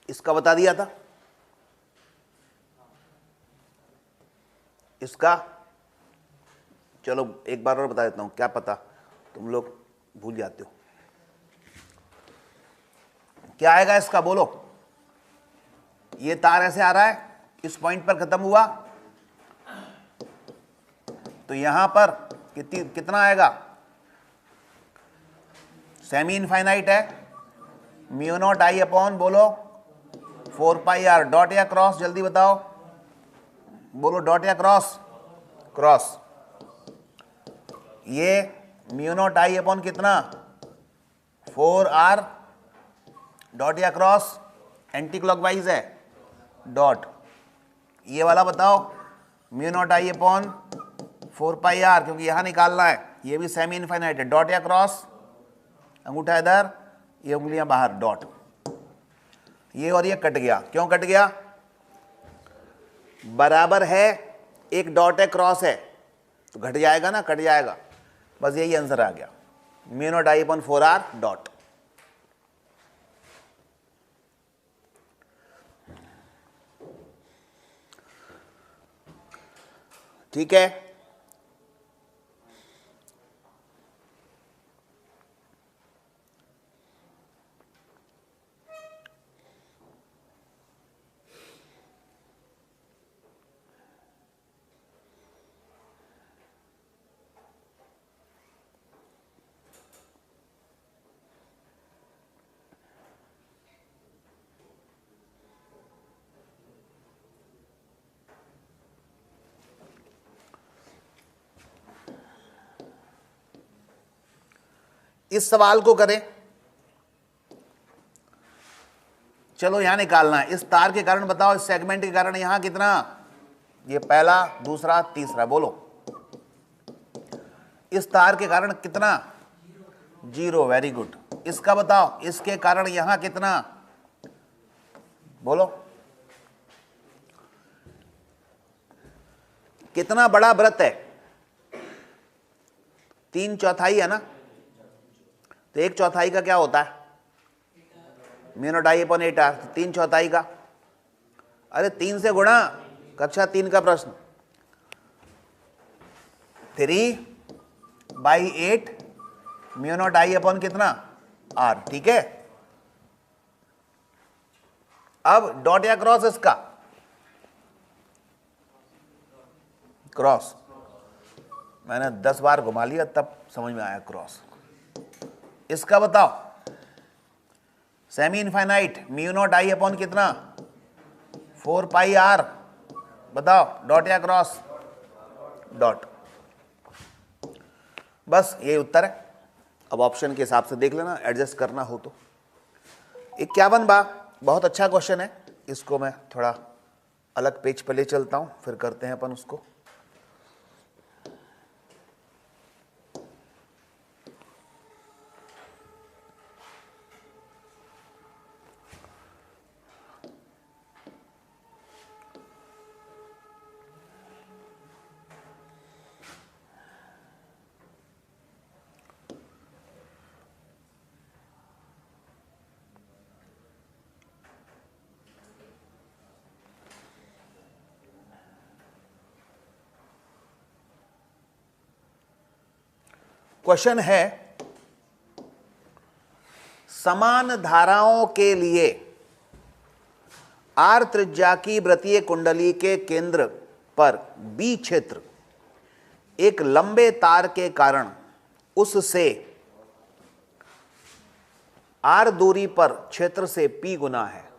इसका बता दिया था, इसका चलो एक बार और बता देता हूं, क्या पता तुम लोग भूल जाते हो। क्या आएगा इसका, बोलो। ये तार ऐसे आ रहा है, इस पॉइंट पर खत्म हुआ, तो यहां पर कितना आएगा, सेमी इनफाइनाइट है, म्यू नॉट आई अपॉन, बोलो 4 पाई आर, डॉट या क्रॉस, जल्दी बताओ, बोलो डॉट या क्रॉस, क्रॉस। ये म्यू नॉट आई अपॉन कितना, 4 आर, डॉट या क्रॉस, एंटी क्लॉकवाइज है, डॉट। ये वाला बताओ, mu naught I upon 4 pi r, क्योंकि यहां निकालना है, ये भी सेमी इनफाइनाइट है, डॉट या क्रॉस, अंगूठा इधर, ये उंगलियां बाहर, डॉट। ये और ये कट गया, क्यों कट गया? बराबर है, एक डॉट है, क्रॉस है, तो घट जाएगा ना, कट जाएगा। बस यही आंसर आ गया, mu naught I upon 4r dot. ठीक है, इस सवाल को करें। चलो यहां निकालना है, इस तार के कारण बताओ, इस सेगमेंट के कारण यहां कितना? ये पहला, दूसरा, तीसरा, बोलो। इस तार के कारण कितना? 0, वेरी गुड। इसका बताओ, इसके कारण यहां कितना? बोलो। कितना बड़ा वृत्त है? 3/4 है ना, तो 1/4 का क्या होता है? Mu naught I upon 8r, 3/4 का। अरे 3 से गुणा, कक्षा 3 का प्रश्न। 3/8 म्यू नॉट आई अपॉन कितना? r, ठीक है। अब डॉट या क्रॉस इसका? क्रॉस। मैंने 10 बार घुमा लिया तब समझ में आया क्रॉस। इसका बताओ, semi infinite, mu naught I upon कितना? 4πr, बताओ डॉट या क्रॉस? डॉट। बस यही उत्तर है। अब ऑप्शन के हिसाब से देख लेना, एडजस्ट करना हो तो। 51 बा, बहुत अच्छा क्वेश्चन है, इसको मैं थोड़ा अलग पेज पे ले चलता हूं, फिर करते हैं अपन उसको। क्वेश्चन है, समान धाराओं के लिए आर त्रिज्या की वृत्तीय कुंडली के केंद्र पर बी क्षेत्र एक लंबे तार के कारण उससे आर दूरी पर क्षेत्र से पी गुना है।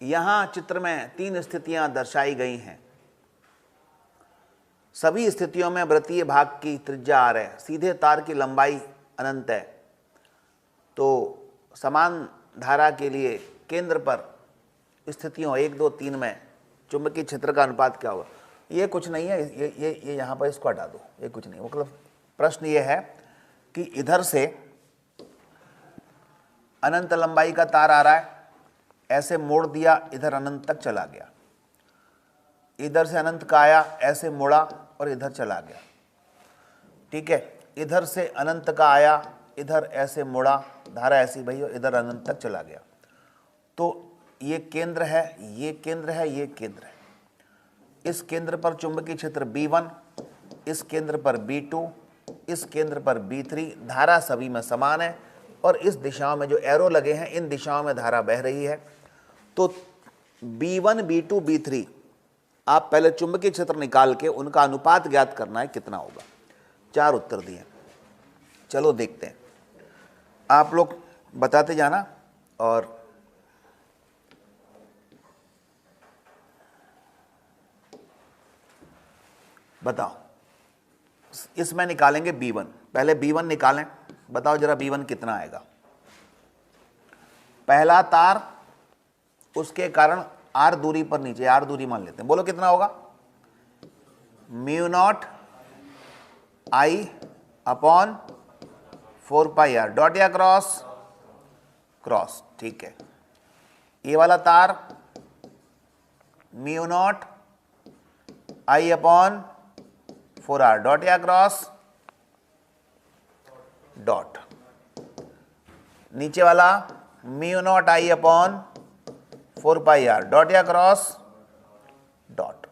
यहां चित्र में 3 स्थितियां दर्शाई गई हैं। सभी स्थितियों में वृत्तीय भाग की त्रिज्या आर है, सीधे तार की लंबाई अनंत है। तो समान धारा के लिए केंद्र पर स्थितियों 1, 2, 3 में चुंबकीय क्षेत्र का अनुपात क्या होगा? ये कुछ नहीं है, ये यहां पर इसको हटा दो, ये कुछ नहीं। मतलब प्रश्न ये है कि इधर से अनंत लंबाई का तार आ रहा है, ऐसे मोड़ दिया, इधर अनंत तक चला गया। इधर से अनंत का आया, ऐसे मोड़ा और इधर चला गया, ठीक है। इधर से अनंत का आया, इधर ऐसे मोड़ा, धारा ऐसी बही और इधर अनंत तक चला गया। तो ये केंद्र है, ये केंद्र है, ये केंद्र है। इस केंद्र पर चुंबकीय क्षेत्र B1, इस केंद्र पर B2, इस केंद्र पर B3। धारा सभी में समान है और इस दिशाओं में जो एरो लगे हैं, इन दिशाओं में धारा बह रही है। तो B1, B2, B3, आप पहले चुंबकीय क्षेत्र निकाल के उनका अनुपात ज्ञात करना है, कितना होगा। 4 उत्तर दिए। चलो देखते हैं, आप लोग बताते जाना। और बताओ, इसमें निकालेंगे B1। पहले B1 निकालें, बताओ जरा B1 कितना आएगा। पहला तार, उसके कारण आर दूरी पर नीचे, आर दूरी मान लेते हैं, बोलो कितना होगा? Mu naught I upon 4 pi are, dot या क्रॉस, क्रॉस, ठीक है। ये वाला तार mu naught I upon 4 r, dot या क्रॉस, डॉट। नीचे वाला mu naught I upon 4 pi are, dot या क्रॉस, डॉट।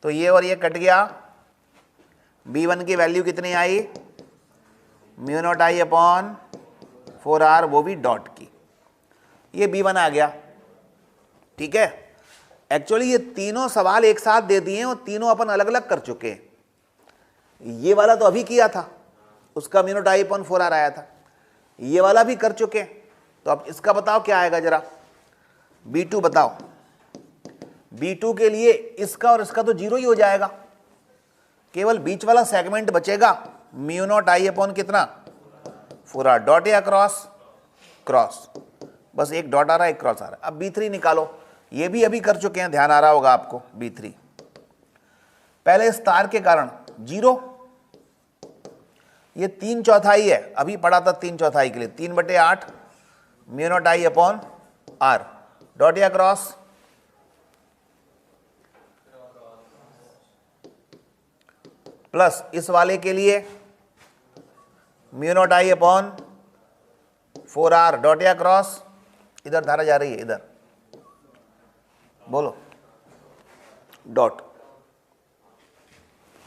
तो ये और ये कट गया। B1 की वैल्यू कितनी आई, mu naught I upon 4 R, वो भी डॉट की। ये B1 आ गया, ठीक है। एक्चुअली ये तीनों सवाल एक साथ दे दिए और तीनों अपन अलग अलग कर चुके हैं। ये वाला तो अभी किया था, उसका mu naught I upon 4 r आया था। ये वाला भी कर चुके हैं, तो अब इसका बताओ क्या आएगा जरा। B2 बताओ। B2 के लिए इसका और इसका तो जीरो ही हो जाएगा, केवल बीच वाला सेगमेंट बचेगा, म्यू नॉट आई अपॉन कितना 4 आर, डॉट या क्रॉस, क्रॉस। बस एक डॉट आ रहा है, एक क्रॉस आ रहा है। अब B3 निकालो, ये भी अभी कर चुके हैं, ध्यान आ रहा होगा आपको। B3 पहले इस तार के कारण जीरो, ये 3/4 है, अभी पढ़ा था 3/4 के लिए, 3/8 mu naught I upon r, dot या क्रॉस, प्लस इस वाले के लिए mu naught I upon 4 r, dot या क्रॉस। इधर धारा जा रही है, इधर बोलो, डॉट।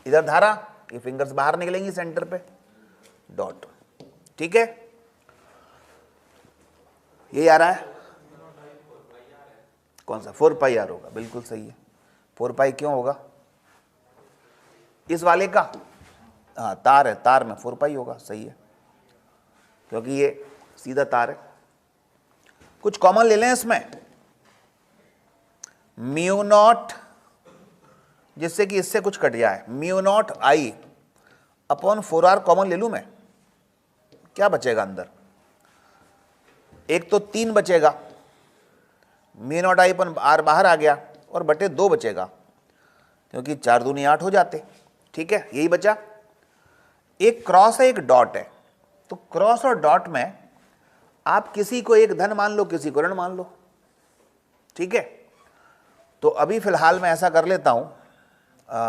इधर धारा, ये फिंगर्स बाहर निकलेंगी सेंटर पे, डॉट, ठीक है। ये आ रहा है, कौन सा 4 पाई आर होगा, बिल्कुल सही है। 4 पाई क्यों होगा, इस वाले का, हाँ तार है, तार में 4 पाई होगा, सही है, क्योंकि ये सीधा तार है। कुछ कॉमन ले लें इसमें, म्यू नॉट, जिससे कि इससे कुछ कट जाए, mu naught I upon 4 r common ले लूं मैं, क्या बचेगा अंदर, एक तो 3 बचेगा, mu naught I upon r बाहर आ गया, और बटे 2 बचेगा, क्योंकि 4 दूनी 8 हो जाते, ठीक है। यही बचा। एक क्रॉस है, एक डॉट है, तो क्रॉस और डॉट में आप किसी को एक धन मान लो, किसी को ऋण मान लो, ठीक है। तो अभी फिलहाल मैं ऐसा कर लेता हूं,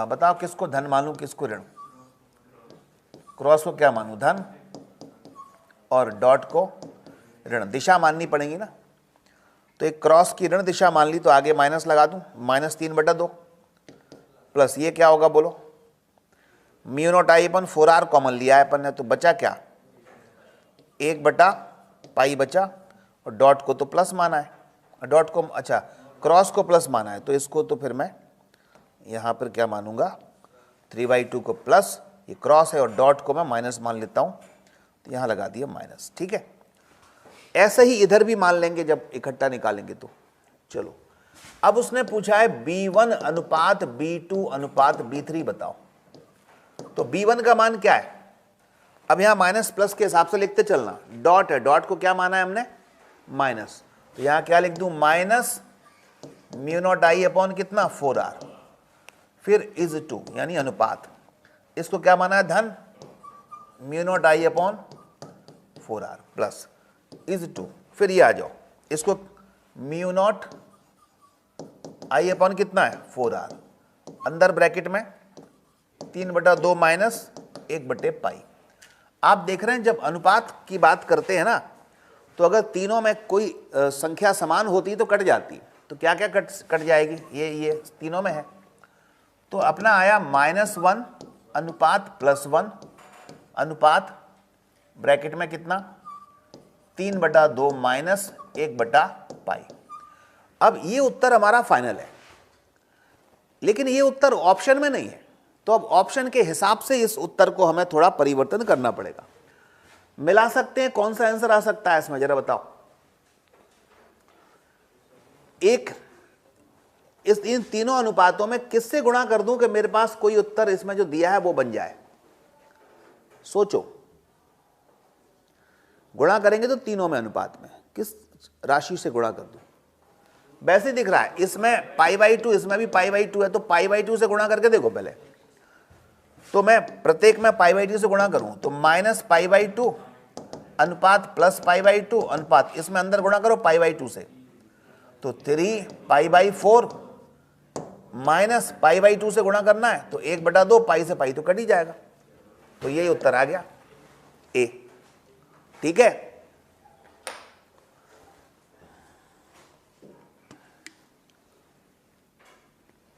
बताओ किसको धन मानूं, किसको ऋण। क्रॉस को क्या मानूं, धन, और डॉट को ऋण। दिशा माननी पड़ेगी ना, तो एक क्रॉस की ऋण दिशा मान ली, तो आगे माइनस लगा दूं, -3/2, प्लस ये क्या होगा बोलो, mu naught I upon 4 r common लिया है अपन ने, तो बचा क्या, 1/पाई बचा, और डॉट को तो प्लस माना है, डॉट को, अच्छा क्रॉस को प्लस माना है, तो इसको तो फिर मैं यहाँ पर क्या मानूंगा, 3/2 को प्लस, ये क्रॉस है, और डॉट को मैं माइनस मान लेता हूँ, तो यहाँ लगा दिया माइनस, ठीक है। ऐसे ही इधर भी मान लेंगे जब इकट्ठा निकालेंगे तो। चलो, अब उसने पूछा है B1 अनुपात B2 अनुपात B3 बताओ। तो B1 का मान क्या है, अब यहां माइनस प्लस के हिसाब से लिखते चलना, डॉट है, डॉट को क्या माना है हमने, माइनस, तो यहां क्या लिख दूं, minus mu naught I upon कितना 4 आर, फिर इज टू यानी अनुपात, इसको क्या माना है, धन, mu naught I upon 4 r, plus is two, फिर ये आ जाओ, इसको म्यू नॉट आई अपॉन कितना है 4 आर, अंदर ब्रैकेट में 3/2 माइनस 1/पाई। आप देख रहे हैं जब अनुपात की बात करते हैं ना, तो अगर तीनों में कोई संख्या समान होती तो कट जाती, तो क्या क्या कट जाएगी, ये तीनों में है, तो अपना आया -1 अनुपात +1 अनुपात ब्रैकेट में कितना 3/2 माइनस 1/पाई। अब ये उत्तर हमारा फाइनल है, लेकिन ये उत्तर ऑप्शन में नहीं है, तो अब ऑप्शन के हिसाब से इस उत्तर को हमें थोड़ा परिवर्तन करना पड़ेगा। मिला सकते हैं, कौन सा आंसर आ सकता है इसमें जरा बताओ। एक, इन तीनों अनुपातों में किससे गुणा कर दूं कि मेरे पास कोई उत्तर इसमें जो दिया है वो बन जाए, सोचो। गुणा करेंगे तो तीनों में अनुपात में किस राशि से गुणा कर दूं, वैसे दिख रहा है इसमें π/2, इसमें भी π/2 है, तो π/2 से गुणा करके देखो पहले, तो मैं प्रत्येक में पाई बाई 2 से गुणा करूं तो माइनस पाई बाई 2 अनुपात प्लस पाई बाई 2 अनुपात, इसमें अंदर गुणा करो पाई बाई 2 से, तो 3 pi by 4 minus pi by 2 से गुणा करना है तो 1/2, पाई से पाई तो कट ही जाएगा। तो यही उत्तर आ गया ए। ठीक है।